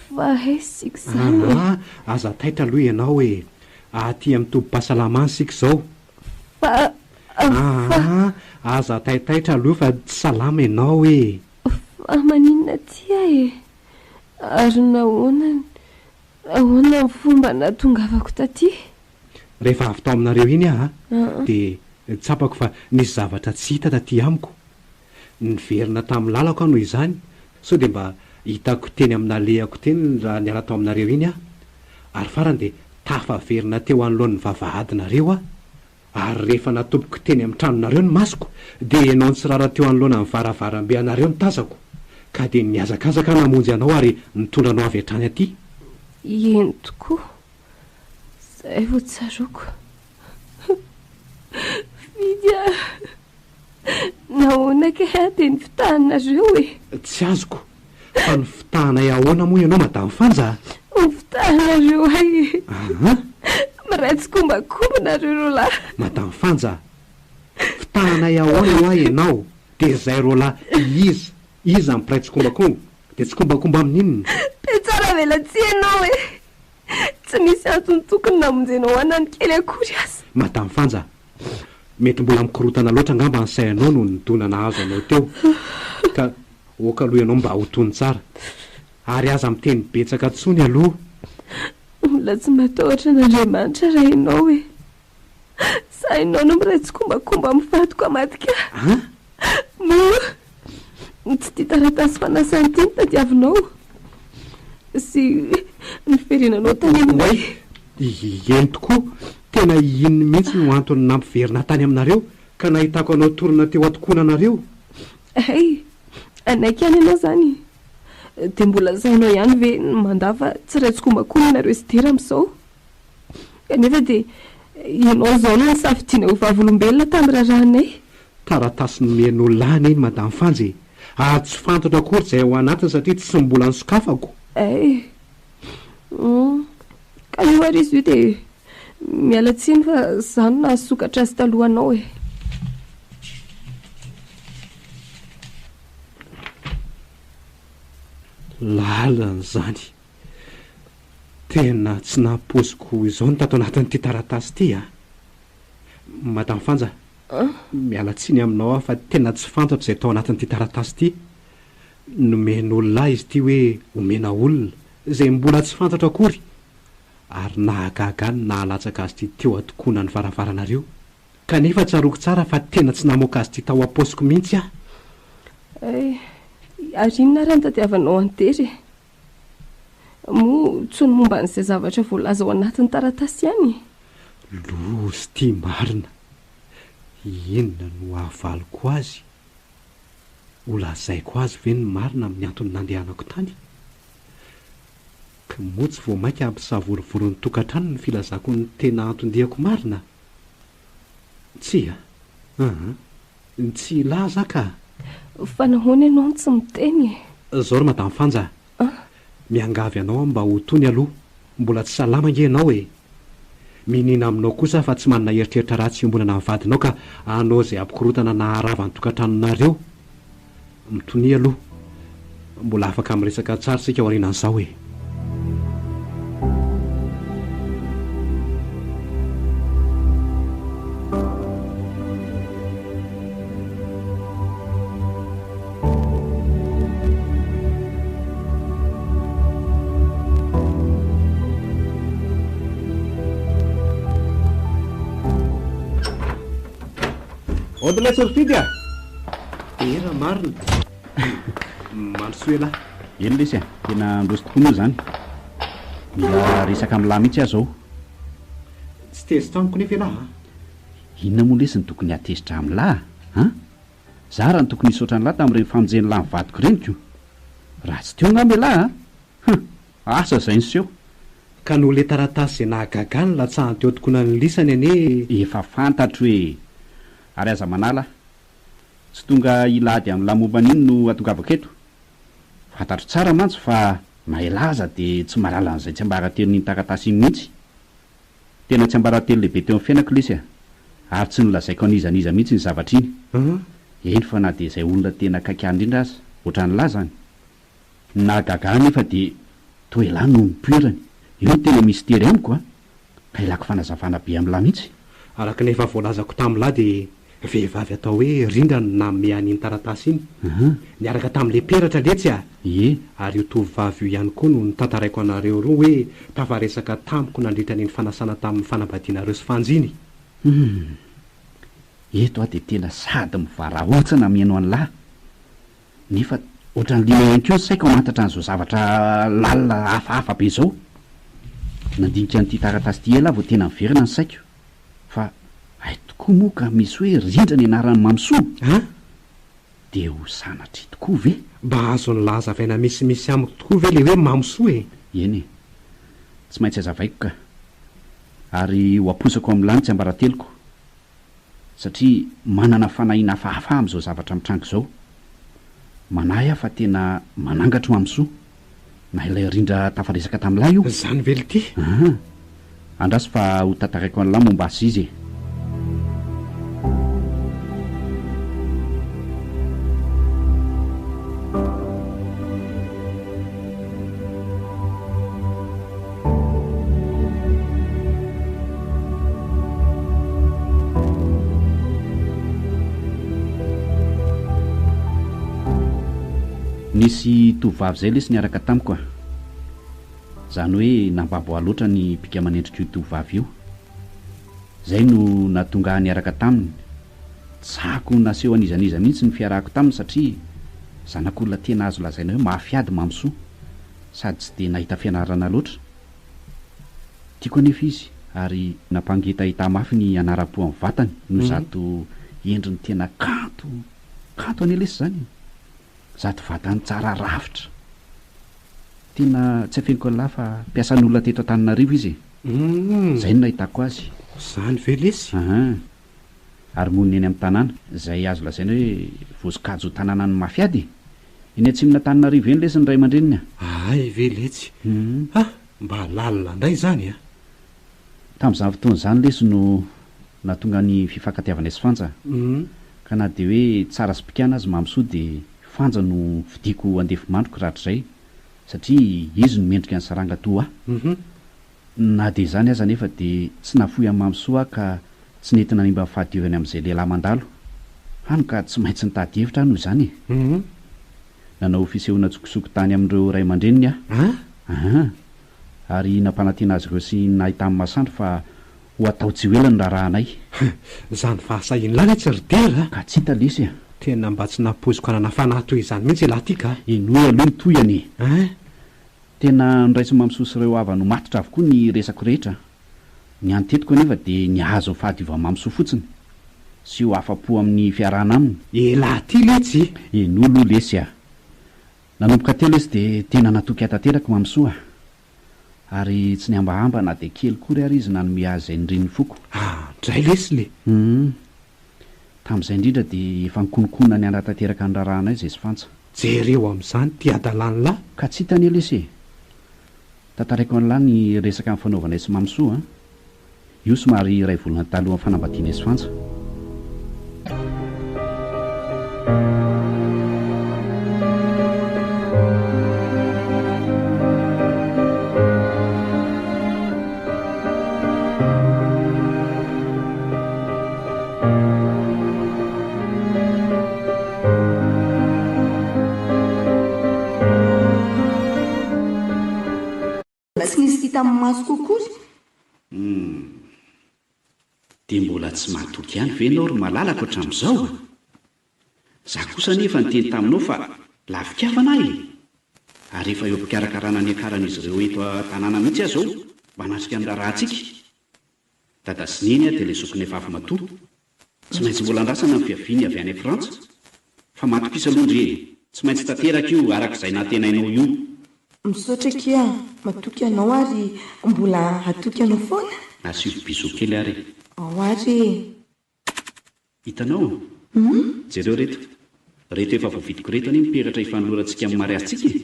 fa aizy tsika zany aza taitra aloha ianao hoe aty amin'ny tobo-pahasalamany sika zao fa aza taitaitra aloha fa tsy salama ianao hoe fa maninona ty ary nahoana ny fomba natongavako taty rehefa avy tao aminareo iny dia tsapako fa nisy zavatra tsy hita taty amiko. Niverina tamin'ny lalako noho izany, sao dia mba hitako teny amina lehako teny raha niala tao aminareo iny aho. Ary farany dia tafaverina teo anoloan'ny vavahadinareo aho. Ary rehefa natoboko teny amin'ny tranonareo ny masoko, dia ianao ny tsirara teo anoloana amin'ny varavarambe anareo ny tazako. Ka dia niazakazaka namonjy anao ary nitondra anao avy hatrany aty. Eny tokoa, izay vao tsaroako. Fidya, nahoana ka dia ny fitahanareo e? Tsy azoko, fa ny fitahanay ahoana moa ianao madamo Fanja? Ny fitahanareo ay. Aha. Miratsy kombakombonareo roalahy. Madamo Fanja, fitahanay ahoana ho ahy ianao? Dia izay roalahy iza mipiraitsy kombakombo? Dia tsy kombakomba amin'inona? Dia tsara vela tsy ianao e. Tsy misy antony tokony namonjenao anany kely akory aza. Madamo Fanja, mety mbola mikorotana loatra angamba ny sainao no nidona nahazo anao teo. Ka oka aloha ianao mba ho tony tsara. Ary aza miteny betsaka tsony aloha. Mbola tsy matahotra n'Andriamanitra raha ianao e. Sa ianao no miratsy kombakomba mifatoko amatika. Mo tsy tia taratasy fanasany ity ny tadiavinao. Sy ny ferinanao tany aminay. Eny tokoa, tena inony mihitsy no antony nampiverina tany aminareo ka nahitako anao torona teo atokonanareo. Ay, anaiky any ianao zany. Dia mbola zainao ihany ve mandava tsy ratsy kombakomba nareo sy dera amin'izao. Kanefa dia ianao izao no nisafidiana ho vavolombelona tamin'ny rahanay. Taratasy nomen'olona iny madamo Fanja. Ary tsy fantatra akory izay ao anatiny satria tsy mbola nisokafako. Ay, ka io ary izy io dia miala tsiny fa izany nahasokatra azy talohanao e. Lalan'izany, tena tsy nahaposiko izao ny tato anatin'ity taratasy ity a. Madamo Fanja, miala tsiny aminao fa tena tsy fantatra izay tao anatin'ity taratasy ity. Nomen'olona izy ity hoe omena olona izay mbola tsy fantatra akory. Ary nahagaga ny nahalatsaka azy ity teo atokona ny varavaranareo. Kanefa tsaroko tsara fa tena tsy namoaka azy ity tao aposiko mihitsy aho. Ay, ary inona raha ny tadiavanao antery? Mo tsy ny momba n'izay zavatra voalaza ao anatin'ny taratasy ihany. Lozy ity marina. Inona no ahavaliko azy? Olazaiko azy ve ny marina amin'ny antony nandehanako tany? Ka moa tsy vao mainka ampisavorovoro ny tokantrano ny filazako ny tena antondiako marina. Tsy tsy laza ka. Fa nahoana ianao tsy miteny e? Zao ry madamo Fanja, miangavy anao mba ho tony aloha. Mbola tsy salama nge ianao e. Minina aminao kosa fa tsy manana eritreritra ratsy iombonana amin'ny vadinao ka anao izay ampikorotana naharava ny tokantranonareo. Mitony aloha, mbola afaka miresaka tsara sika ao aorianan'izao e. Odilay Sorfidya. Era marina. Mandrosoa lahy. Eny lesy a, tena androso tokoa moa zany. Mila resaka amin'ny lahy mihitsy aho zao. Tsy tezitra amiko nefa lahy. Inona moa lesy ny tokony atezitra amin'ny lahy? Zara ny tokony hisaotra ny lahy tamin'ireny famonjeny lahy mivadiko reniko. Raha tsy teo ngamba lahy asa izay niseho. Ka no le taratasy izay nahagaga ny latsahany teo tokonan'ny lisany ane. Efa fantatro hoe ary aza manala tsy tonga ilady amin'ny lamoban'iny no atongavako eto. Fantatro tsara mantsy fa mahilaza dia tsy marala an'izay tsy ambaratelo ny taratasy iny mihitsy. Tena tsy ambaratelo lehibe teo amin'ny fiainako lesy ary tsy nolazaiko an'izaniza mihitsy ny zavatra iny. Eny fa na dia izay olona tena kaikany indrindra aza ohatran'ny lahy zany. Nahagaga nefa dia toelahy no mipirany. Io tena mistery amiko ka ilako fanazavana be amin'ny lahy mihitsy. Araka nefa voalazako tamin'ny lahy dia vehivavy atao hoe rindra no nanome an'iny taratasy iny. Niaraka tamin'ilay peratra letsy ary io tovovavy io ihany koa no nitantaraiko anareo roa hoe tafaresaka tamiko nandritra ny fanasana tamin'ny fanambadianareo sy fanjiny. eto dia tena sady mivaraotsana mihaino any lahy nefa ohatran'lina ihany keo saiko mantatra an'izao zavatra lalina hafahafa be zao nandinika n'ity taratasy ty ela vao tena miverina ny saiko fa ay tokoa moa ka misy hoe rindra ny anaran'ny mamsoa dia ho sanatry tokoa ve mba azo ny lahazavaina misimisy amiko tokoa ve le hoe mamsoa e eny tsy maintsy azavaiko ka ary ho aposako amin'ny lanitsy ambarateloko satria manana fanahiana hafahafa amin'izao zavatra mitrango izao manahy aho fa tena manangatro mamsoa na ilay rindra tafaresaka tamin'lahy io zany vely ty andraso fa ho tantaraiko an'lahy momba azy izy nisy tovavy zay lesy niaraka tamiko a zany hoe nambabo aloatra ny bika manendrika io tovavy io zay no natonga niaraka taminy tsako naseho anizaniza mihitsy ny fiarahako taminy satria zanak'olona tena azo lazaina hoe mahafiady mamsoa sady tsy dia nahita fianarana loatra tiako anefa izy ary nampangeta hita mafy ny anara-po amin'ny vatany no zato endriny tena kanto any lesy zany zato vatany tsara rafitra tena tsy afeniko an'lahy fa mpiasan'olona teto an-Tananarivo izy zay no nahitako azy zany ve lesy ary monina eny amin'ny tanàna zay azo lazaina hoe voasikajo tanàna ny mafiady eny atsimina Tananarivo eny lesy ny ray aman-dreniny ay ve letsy mba lalina ndray zany a tamin'izany fotoana izany lesy no natonga ny fifankatiavana sy fanja ka na dia hoe tsara sy pikana azy mamsoa dia fanja no vidiko andefimandroko rahatr'izay satria izy no mendrika ny saranga toa na dia zany aza nefa dia tsy nafoy amin'ny mamsoa ka tsy nentina nimba mifahadiovany amin'izay lehilahy mandalo hano ka tsy maintsy nitady hevitra noho izany nanao fisehoana tsokosoko tany amin'ireo ray aman-dreniny ary nampanantena azy ireo sy nahita amin'ny masandro fa ho atao tsy hoelany raharahanay zany fahasahiny lany tsy ridera ka tsy hita lesy tena mba tsy nampoziko anana fanahy toy izany mihitsy laha tika ino aloha nytoyany tena niraisy mamososy ireo avano matitra avokoa ny resako rehetra ny antetiko anefa dia niazo ny fahadiova mamsoa fotsiny sy ho afa-po amin'ny fiarahana aminy elahy ty letsy ino aloha lesy nanomboka telo lesy dia tena natoky atateraka mamsoa ary tsy niambahamba na dia kely kory ary izy nanome azy izay niriny foko ndray lesy le tamin'izay indrindra dia efa nikonokona ny anatanteraka ny raharanay izay sy fantsa jereo amin'izany ty adalany lahy ka tsy hitany lesy tantaraiko an'lahy ny resaka amin'ny fanaovanay sy mamsoa io somary iray volana taloha amin'ny fanambadianay sy fantsa maso kokory dia mbola tsy mahatoky ihany ve nao ry malalaka ohatran'izao za kosa nefa niteny taminao fa lafikavana ay ary efa eo mpikarakarana ny akaran'izy ireo eto tanàna mihitsy aho zao mba nasika ny rahantsika dada sineny dia ilay sokony efa afy-matoa tsy maintsy mbola andrasana ny fiaviany avy any a frantsa fa matokisa alondry tsy maintsy tanteraka io arak'izay natenainao io misaotra kia matoky anao ary mbola atoky anao foana asio biso kely ary ao ary hitanao jereo reto efa voavidiko reto any miperatra hifanolorantsika amin'ny mariazintsika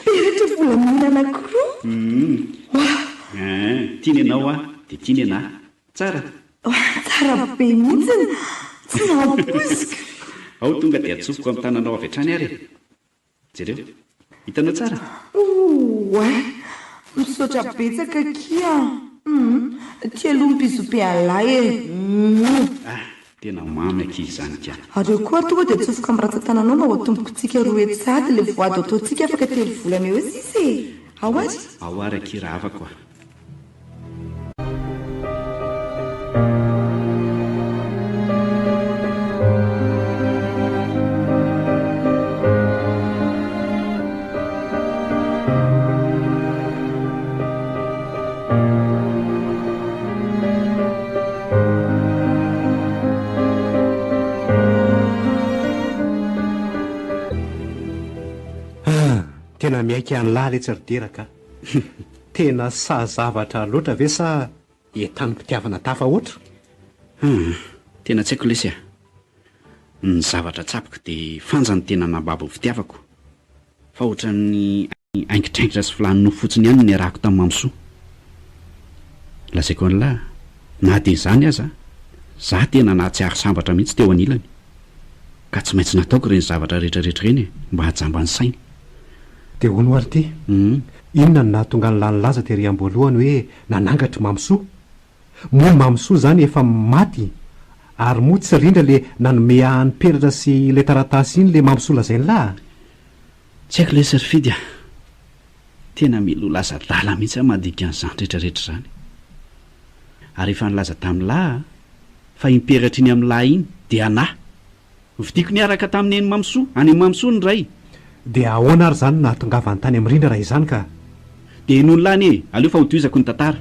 peratra volamina anankiroa tiany ianao dia tiany anahy tsara be mihitsiny tsy nampozika ao tonga dia atsofoko amin'ny tananao avy hatrany ary jereo hitanao tsara misaotra betsaka kia tia aloha mpizobe alahy tena mamy ankizy zany ka areo koa tonga dia atsofoka amin'ny ratsan-tananao na ho atomboko tsika roa ety sady le voady ataontsika afaka telo volana eo sisy ao ary ao ary akira havako tena miaika any lahy le tsy rideraka tena sahazavatra loatra ve sa entany mpitiavana tafa oatra tena tsy haiko lesy ny zavatra tsapaka dia fanjany tena nababo ny fitiavako fa ohatra ny aingitraingitra sy filanino fotsiny ihany ny arahako tamin'ny mamsoa lazaiko an'lahy na dia izany aza za tena nahatsiary sambatra mihitsy teo anilany ka tsy maintsy nataoko ireny zavatra rehetrarehetra ireny mba hajamba ny sainy dia hono ary ty inona no nahatonga ny lanylaza tery am-boalohany hoe nanangatry mamsoa moa mamsoa izany efa maty ary moa tsy rindra le nanome ahany peratra sy ilay taratasy iny le mamsoa lazainy lahy tsy haiko le syrfidy tena mila ho laza dala mihitsy mahadika an'izany rehetrarehetra izany ary efa nilaza tamin'ny lahy fa imperatra iny amin'ny lahy iny dia anahy vidiako niaraka tamin'ny eny mamsoa any mamsoa ny ray dia ahoana ary izany nahatongavany tany amin'ny rindra raha izany ka dia noho ny lany aleo fa hotoizako ny tantara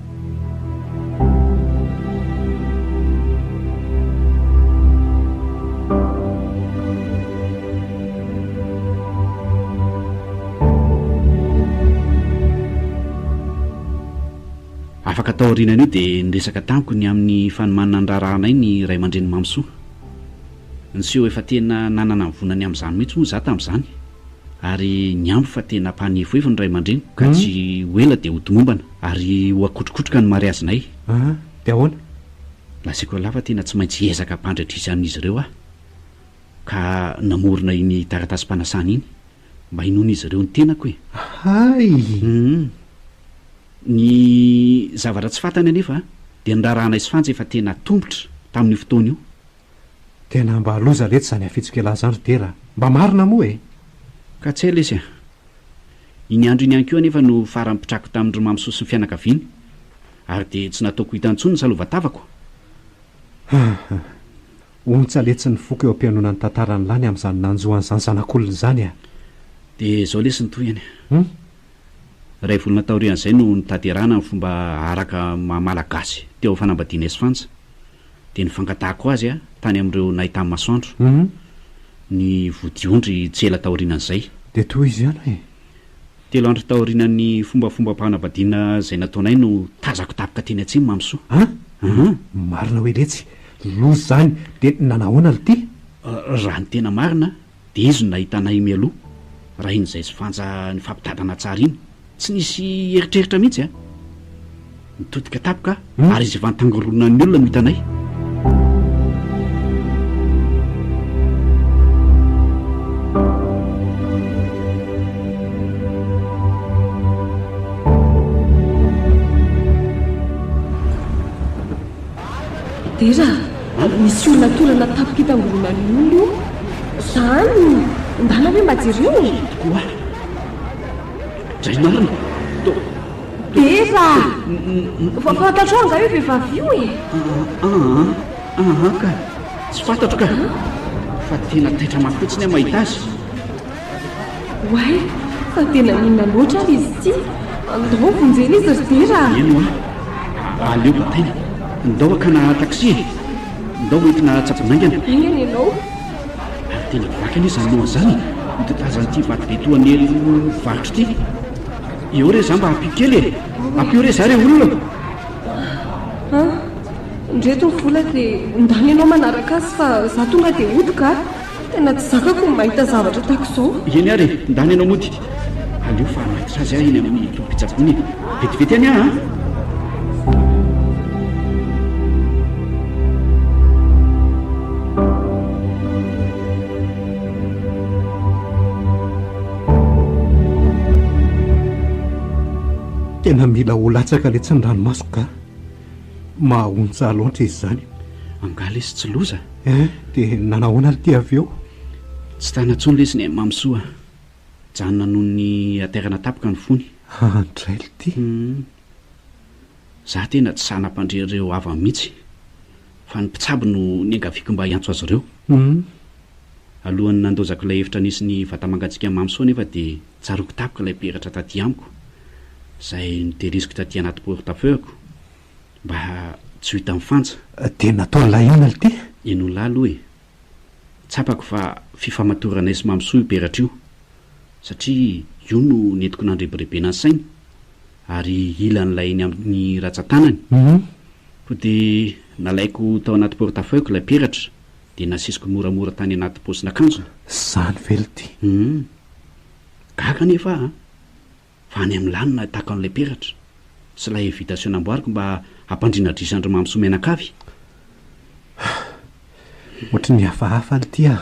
afaka tao aorianan'io dia niresaka tamiko ny amin'ny fanomanana ny raharahanay ny ray aman-dreny mamsoa nyseho efa tena nanana mivonany amin'izany mihitsy moa za tamin'izany ary ny ambo fa tena mpanefoefo ny ray aman-dreny ka tsy hoela dia hotomombana ary ho akotrokotroka ny mariazinay dia ahoana lasaiko lafa tena tsy maintsy hiezaka mpandradrisy an'izy ireo ka namorona iny taratasy mpanasana iny mba hinoana izy ireo ny tenako hay ny zavatra tsy fantany anefa dia ny raharahanay sy fanja efa tena tombotra tamin'ny fotoana io tena mba loza lety izany hafitsika lahy izany ridera mba marina moa ka tsy hay lesy iny andro iny ihany koa anefa no farampitrako tamin'ndry mamsoa sy ny fianakaviany ary dia tsy nataoko hitantsony ny salovatavako ontsy aletsy ny foka eo am-pianona ny tantarany lany amin'izany nanjohan'izany zanak'olona izany dia izao lesy ny toyany ray volona taorian'izay no nitaterana ny fomba araka malagasy teo fanambadiana esfanja dia nifangatahako azy tany amin'ireo nay tamin'ny masoandro ny vodiondry tsy ela taorianan'izay dia toy izy ihany telo andro taorianan'ny fombafomba-panambadiana izay nataonay no tazako tapaka teny atsiny mamsoa marina hoe letsy lozy izany dia nanahoana ly ty raha ny tena marina dia izy no nahitanay mialoha raha iny izay sy fanja ny fampitadana tsara iny tsy nisy eritreritra mihitsy nitodika tapoka ary izy efa nitangorona ny olona no hitanay dera misy olona torana tapoka hitangorona ny olona io izany ndana hoe majereo oa drainarina dera fantatro anga hoe vehivavy io ka tsy fantatro ka fa tena taitra makotsiny mahita azy oay fa tena minona loatra ary izy ty andao vonjena izy ry dera eno aleo bataina ndao aka na taxi ndao hoentina tsaponaingana aingana ianao ary tena vakana izy anohan'izany nitotazan'ity vatibetoany elo varotro ity eo re za mba hampikely ampio re za re olona ndreto ny vola dia ndany ianao manaraka azy fa za tonga dia odika tena tsy zakako mahita zavatra tahako izao eny ary ndany ianao mody aleo fa nahitra azy eny amin'ny tompitsapony vetivety any tena mila olatsaka le tsy ny ranomaso ka mahahonja loatra izy izany angala izy tsy loza dia nanahoana ly ty avy eo tsy tanantsony lesiny mamsoa janona noho ny aterana tapoka ny fony andray ly ty za tena tsy sanam-pandrereo ava mihitsy fa ny mpitsabo no ny angaviako mba hiantso azy ireo alohan'ny nandozako ilay hevitra nisy ny vatamangatsika mamsoa nefa dia tsaroko tapoka ilay peratra taty amiko izay niteriziko taty anaty portafeuilleko mba tsy ho hita mifanja dia nataon'lay inona ly ty eno lahy aloha tsapako fa fifamatorana isy mamsoa io peratra io satria io no netiko nandrebirebena ny sainy ary ilan'ilay eny amin'ny ratsan-tanany ko dia nalaiko tao anaty portafeuille ilay peratra dia nasisiko moramora tany anaty paosina akanjona zany velity gaga nefa fa any amin'ny lanina tahaka an'ilay peratra sy ilay invitation namboariko mba hampandrinadrisandro mamysomenakavy ohatra ny hafahafa ly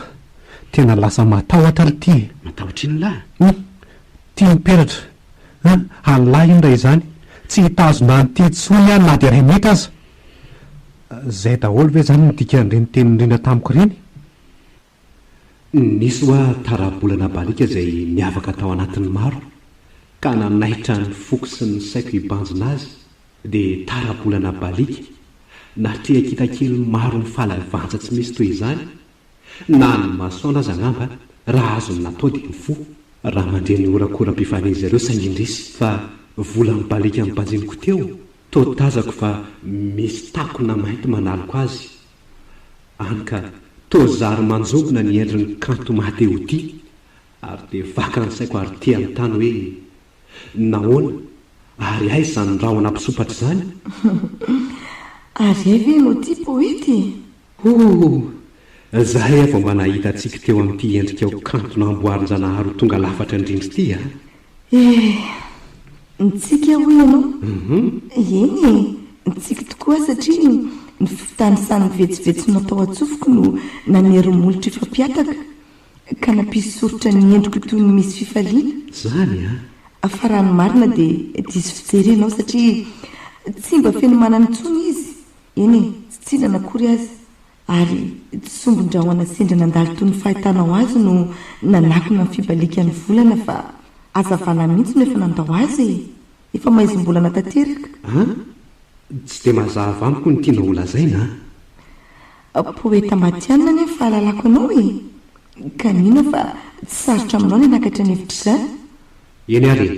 tena lasa matahotra ly matahotra iny lahy tia miperatra alahy indray izany tsy hitazona nyty tsony any na dia ray mety aza zay daholo ve zany midika nireny teninindrindra tamiko ireny nisy hoa tarabolana balika izay miavaka tao anatin'ny maro ka nanaitra ny foko sy ny saiko hibanjina azy dia tarabolana balika natrehakitakely maro nyfahalavanja tsy misy toy izany na ny masoana aza angamba raha azony natao dia ny fo raha mandre ny orakoram-pifaneny zareo saingindrisy fa vola mibalika amin'ny mpanjiniko teo totazako fa misy takona mainty manaliko azy any ka tozary manjongona ny endriny kanto mahateo ty ary dia vaka ny saiko ary tia amin'ny tany hoe nahoana ary aizy zany rahona mpisopatra izany ary avy no ty poety zahay ava mba nahita antsika teo amin'ity endrika ao kanto namboarin-janahary ho tonga lafatra indrindry ity ntsika ho ianao eny ntsika tokoa satria ny fitanysan'ny vetsivetsy natao atsofoko no naneromolotra ifampiataka ka nampisy sorotra ny endriko toy ny misy fifaliana zany fa raha ny marina dia disy fijerenao satria tsy mba feno manany tsony izy eny tsy tsilana akory azy ary tsombondrahoana sendra nandalo toy ny fahitanao azy no nanakona ny fibalika ny volana fa azavana mihitsy no efa nandao azy efa maizim-bolana tanteraka tsy dia mazava amiko ny tiana olazaina poeta matianina ny fahalalako anao kanina fa tsy sarotra aminao ny anakatra ny hevitra izany eny ary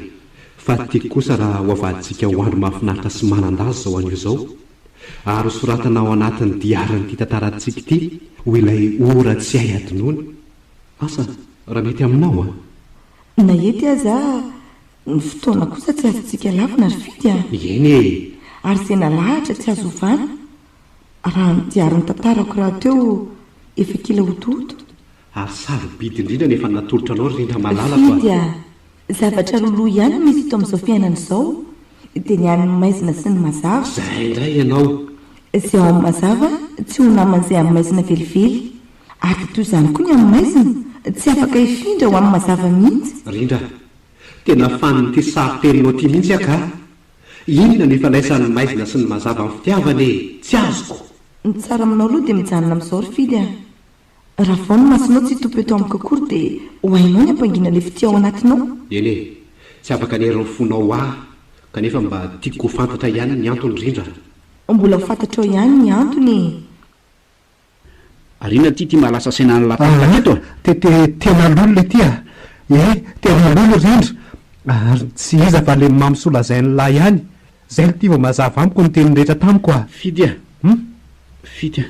fa tiako kosa raha ho avadintsika ho andro mahafinaritra sy manandazy zao an'io zao ary soratana ao anatin'ny diarin'ity tantarantsika ity ho ilay ora tsy hay adinoana asa raha mety aminao na ety aza ny fotoana kosa tsy azontsika lavina ry fidy eny ary zay nalahatra tsy azo ovana raha nidiarin'ny tantarako raha teo efa kila ototo ary sarobidy indrindra nefa natolotra anao rindra malala fidy zavatra loloha ihany misy ito amin'izao fiainana izao dia ny any maizina sy ny mazava zay indray ianao zay ao amin'ny mazava tsy ho naman'izay amin'ny maizina velively ary toy izany koa ny amin'ny maizina tsy afaka hifindra ho amin'ny mazava mihitsy rindra tena faniny ty saroteninao ty mihitsy aka inona nefa laisan'ny maizina sy ny mazava amin'ny fitiavana tsy azoko ny tsara aminao aloha dia mijanona amin'izao ry fidy raha vao ny masonao tsy hitopo eto amin'ny kokory dia ho hainao ny ampangina le fiti ao anatinao eny tsy afaka nerin'ny fonao ahy kanefa mba tiako ho fantatra ihany ny antony rindra mbola ho fantatra ao ihany ny antony arina ty malasa saina ny lataka eto tena lolo le tya tena lolo rindra ary tsy iza fa le mamysolazay ny lahy ihany zay le ty vao mazava amiko ny teny rehetra tamiko fidy fidy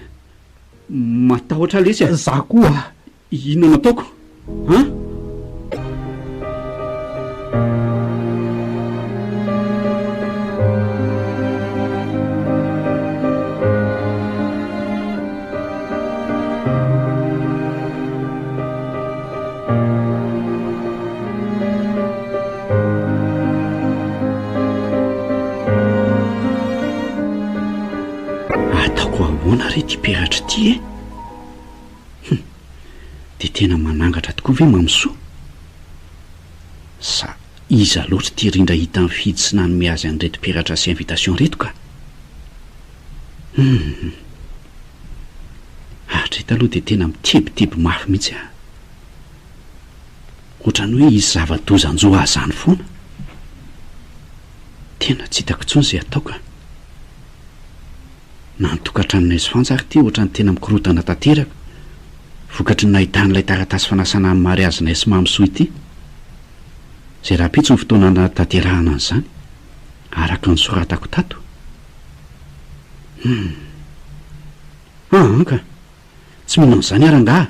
matahotra lesy za koa inona nataoko ty peratra ty dia tena manangatra tokoa ve mamysoa sa iza loatra ty rindra hita ny fidy sy nanome azy an'reto peratra sy invitation reto ka hatreto aloha dia tena mitebiteby mafy mihitsy ohatrany hoe izy zava-dozanjoa azany foana tena tsy hitako intsony izay ataoka na nytokantranonaizy fanjary ty ohatrany tena mikorotana tanteraka vokatry ny nahitan'ilay taratasy fanasana ny mariazinay sy mamysoa ity zay raha pitso ny fotoana na tanterahana an'izany araka ny soratako tato anka tsy minao an'izany arangaha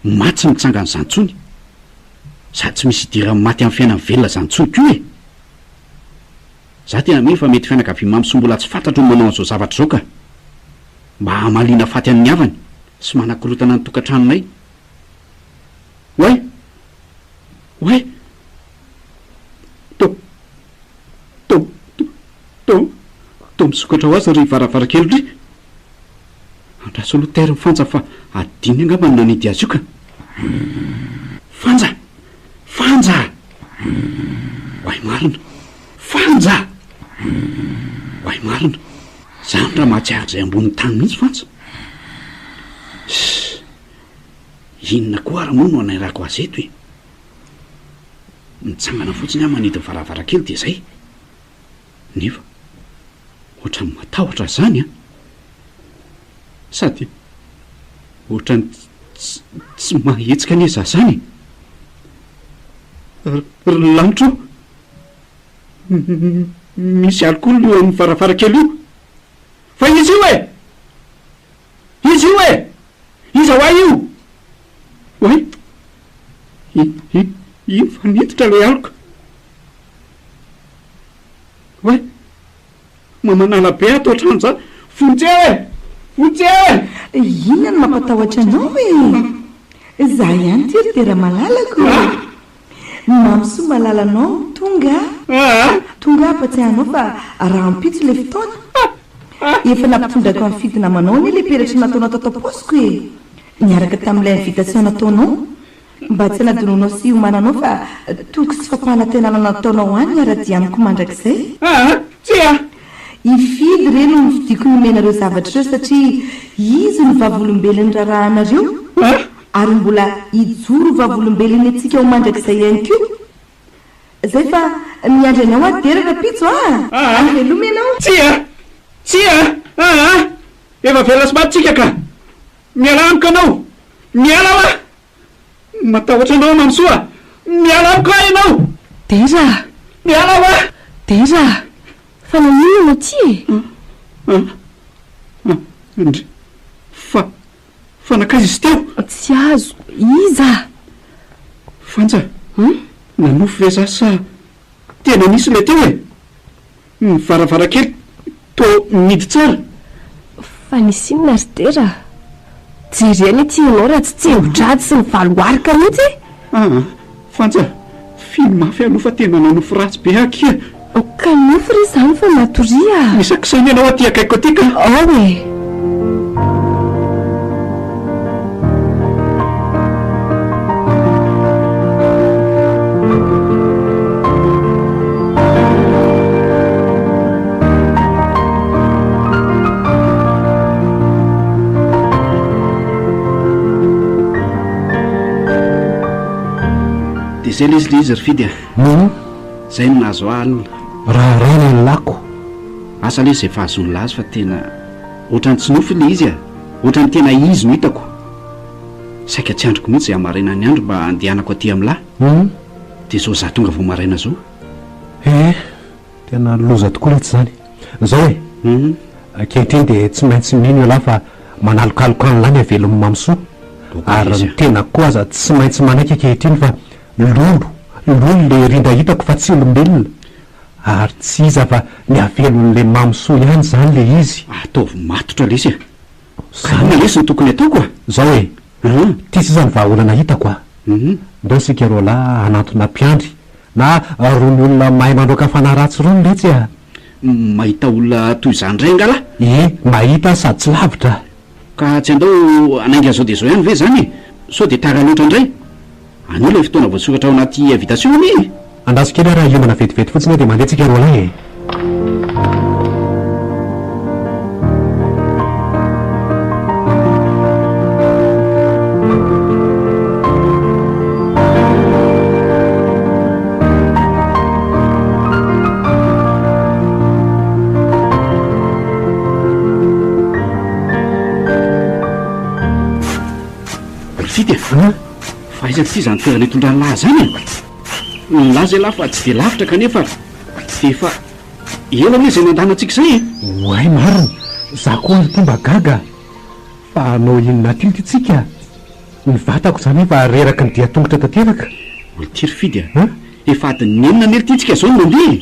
matsy mitsanga n'izany tsony sady tsy misy idira maty amin'ny fiainany velona zany tsony ko e za tena mino fa mety fianakaviana mamsy mbola tsy fantatro ny manao an'izao zavatra zao ka mba hamaliana faty amin'ny havany sy manakorotana ny tokantranonay oe to misokatra ho azy ry varavarakely ry andraso aloha taira mifanja fa adiny angamba ny nanidy azy io ka fanja hoay marina fanja hoay marina zany raha mahatsiaro zay ambonin'ny tany mihitsy fanja inona koa raha moa no anairako azy eto e mitsangana fotsiny aho manidiny varavarakely dia zay nefa ohatrany matahotra zany a sady ohatrany tsy mahetsika anie za zany lanitro misy alikoly io amin'ny varavarakely io fa izy io iza hoay io oay ino fa niditra le alika oay mamanala be ato atrano za fonjy inona no mampatahotra anao e za ihany ty tera malalako mamsoa malalanao tonga ampatsiahanao fa raha mpitso le fotoana efa nampitondrako amin'ny fidina manao ny le peratra nataonao tataposiko e niaraka tamin'ilay invitation nataonao mba tsy anadinonao sy omananao fa toko sy fampanantenana nataonao any niara-dia amiko mandrakizay ifidy reny no nividiko nomenareo zavatra reo satria izy ny vavolombelony rarahanareo ary mbola ijoro vavolombelony atsika ho mandrakizay ihany ko zay fa miandry anao aderaka pitso aveloma ianao efa vela sy matsika ka miala amiko anao miala oa matahotra anao mamsoa miala amiko a ianao miala oa fa nanino ty ndry fa nakaizy izy teo tsy azo iza fanja nanofo ve za sa tena nisy le teo e varavarankely to midy tsara fa nisy inona ry tera jereny ty ianao raha tsy tsembodrady sy ny valoarika mihitsy fanja finy mafy alofa tena nanofo ratsy be akia ka nofo ry zany fa matoria misakisany ianao aty akaiko atyka e dia zay le izy ry fidy zay no nahazo alina raha rena ny lako asa le izay fahazony lazy fa tena ohatrany tsy nofo le izy ohatrany tena izy no hitako saika tsy androko mihitsy zay amaraina ny andro mba andehanako aty amin'lahy dia zao za tonga vao maraina zao tena loza tokoa lety zany zao ankehitriny dia tsy maintsy mino io lahy fa manalokaloka any lany avelom'ny mamsoa ary ny tena koa aza tsy maintsy manaiky ankehitriny fa lolo le rindra hitako fa tsy olombelona ary tsy iza fa ny avelon'le mamsoa ihany zany le izy ataovy matotra lesy zany lesy ny tokony ataoko zao ty sy izany vahaolana hitako ndao sika ro lahy anatona mpiandry na rony olona mahay mandroaka fanaratsy rony letsy mahita olona toy izany ray ngala mahita sady tsy lavitra ka tsy andao anainga zao dia zao ihany ve zany sao dia tara loatra indray anio le fotoana voasokatra ao anaty invitation ny andaso kely raha iomana vetivety fotsiny dia mandeha tsika ro lahy fa iza ty zany toerana hitondrany lahy zany lahy zay lahy fa tsy dia lavitra kanefa dia efa ela le zay nandanatsika zay oay marina za koa ny tomba gaga fa anao inona tilty tsika ny vatako zany fa reraka ny dia tongotra tanteraka olo tiry fidy efa adiny enina ny erytitsika zao mandeha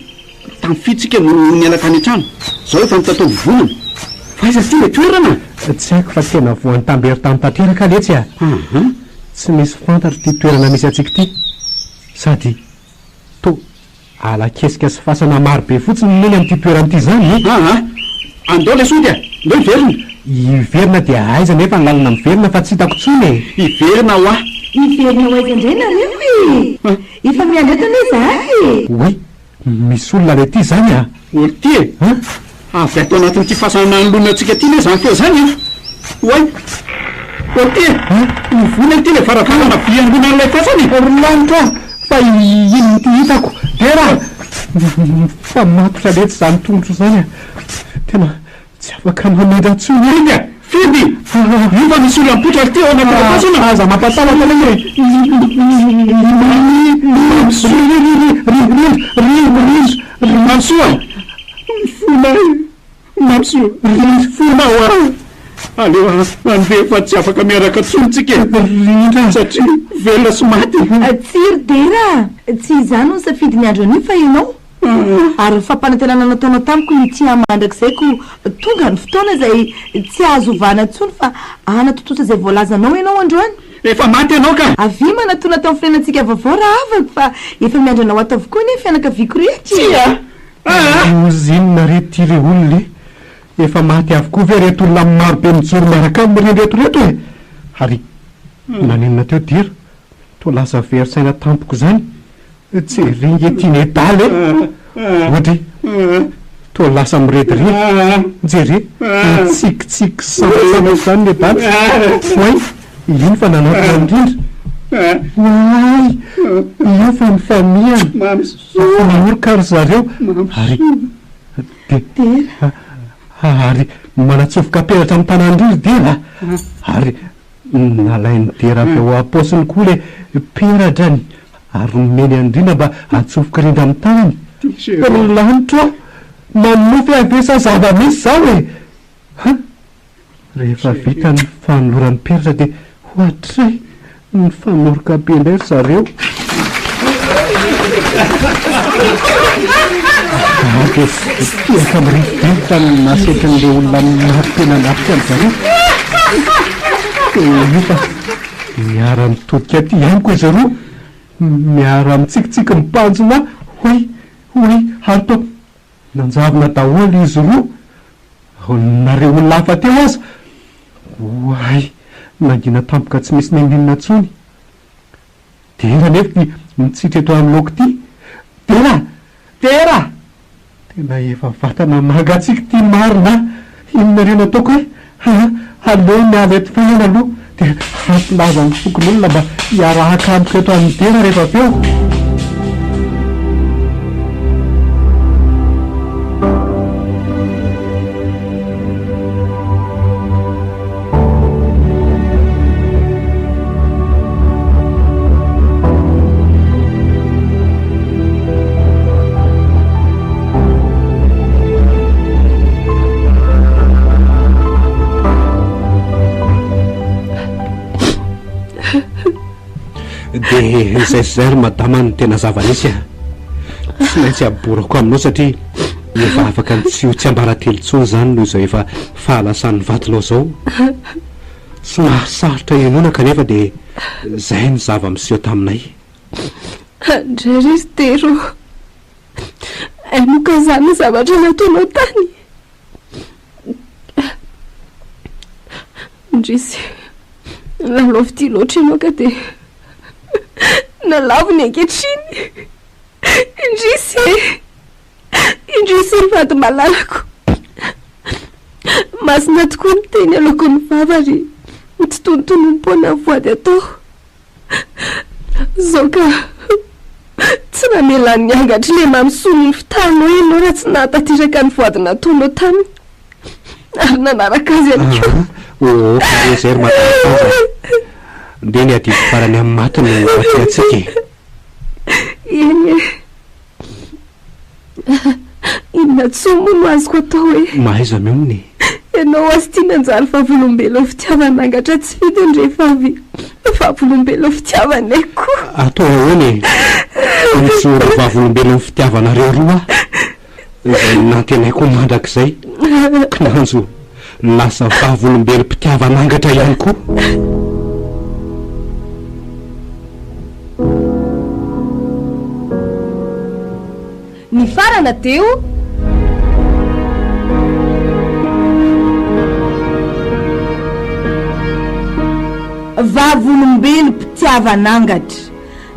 tamin'ny fitsika no niala tany an-trano zao efa mitataovy vonana fa iza ty le toerana tsy haiko fa tena voan'ny tambery tamin'ny tanteraka letsy a tsy misy fantatra ty toerana misy atsika ty sady to alakesika sy fasana marobe fotsiny neny amin'ity toerana ity zany andao le sody a ndao iverina iverina dia aiza nefa ny lalina miverina fa tsy hitako tsony iverina ho a iverina ho aiza indray nareo efa miandratana izahy oy misy olona le ty zany a olo ty e avy ato anatin'ity fahasanan'olona atsika ty le zany feo zany oay olo ty e mivona ty le varavarana biangona an'ilay fasany rolanitra fa ino ty hitako tera fa matotra letsy zany tongotro zany a tena tsy afaka mameda tsony eny a fidy io fa misy olona mipotra ty ao anaty fasana aza mampatalaka leny mamsoa mamso fona ho aleo andeha fa tsy afaka miaraka tsonitsika rindra satria velona sy maty tsiry dera tsy izany no safidy ny andro anio fa ianao ary fampanantenana nataonao tamiko ny tia mandrakizay ko tonga ny fotoana zay tsy azo ovana tsony fa anatotosa zay voalazanao ianao androany efa maty ianao ka avy manatona tao firenantsika vaovao raha avako fa efa miandranao ato avokoa ny fianakaviako rehetra ozinona rety ty re olona efa maty avokoa ve reto olona marobe mijoro miaraka amin'ireny retoreto e ary nanenina teo dira to lasa verisaina tampoko zany tsy ringy etiany edaly ohatra to lasa miredirety jere tsikitsiky samasama zany le daly oay ino fa nanatona indrindra oay io fa ny famiany fanamorokary zareo ary ary manatsofoka peratra amin'ny tanandriry dera ary nalainy dera avy ao aposiny koa le peradrany ary nomeny andrina mba atsofoka rindra amin'ny tanany lanitra manofy avesa zava-misy zao e rehefa vita ny fanoloran'ny peratra dia hoatray ny famoroka be indray zareo tiaka mirividrivotra ny nasetranyle olona maropena nafika ny zareo nefa miara mitodika ty ihany koa zareo miara mitsikitsiky mipanjona hoy ary to nanjavina daholo izy roa nareo olona hafa teo aza oay nangina tampoka tsy misy nainginina tsony tera nefa ty mitsitra eto amin'ny loko ty tera tena efa vatana magatsika ty marina inonareo nataoko hoe aleo miala eto fahana aloha dia hampilaza ny fokon'olona mba hiarahaka amiko eto amin'ny tena rehefa feo dia zay ry madama ny tena zava-nisy a tsy maintsy aborako aminao satria efa afaka tsy ho tsy ambaratelo tsony zany noho izao efa fahalasan'ny vatinao zao somasarotra ianona kanefa dia zay ny zava-miseho taminay andray izy tero amoka zany zavatra nataonao tany indrisy lalaovy loatra ianao ka dia nalavony ankehitriny indrisy vady malalako masina tokoa miteny aloko ny vavary mitonotonom-pona voady atao zao ka tsy namelan'ny angatry le mamysony ny fitanao ianao raha tsy nahatatiraka ny voady nataonao tany ary nanaraka azy any ko zay ry mataaza nde ny adidy farany amin'ny maty no aty atsika eny inona tsomo no azoko atao hoe mahaiza miomony ianao azy tia nanjary vavolombelom fitiavan'angatra tsy fidiny rehefa avy vavolombelom fitiavanay koa atao ahoany mitsoro vavolombelom fitiavanareo roa izay nantenaiko mandrak'izay kinanjo lasa vavolombelom-pitiavan'angatra ihany koa ny farana teo vavolombelom-pitiavan'angatra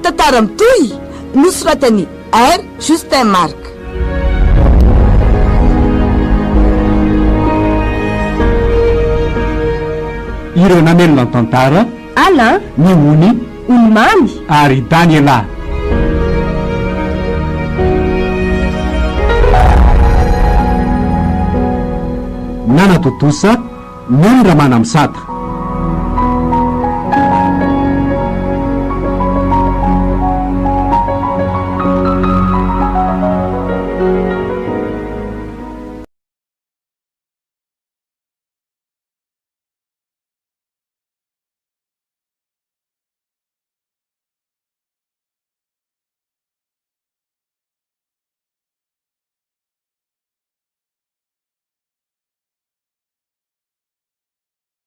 tantara mitohy nosoratany R Justin Mark. ireo namelona ny tantara Alain ny ony Oumamy ary Daniela. Nana Totosa, Nondra Manamsata.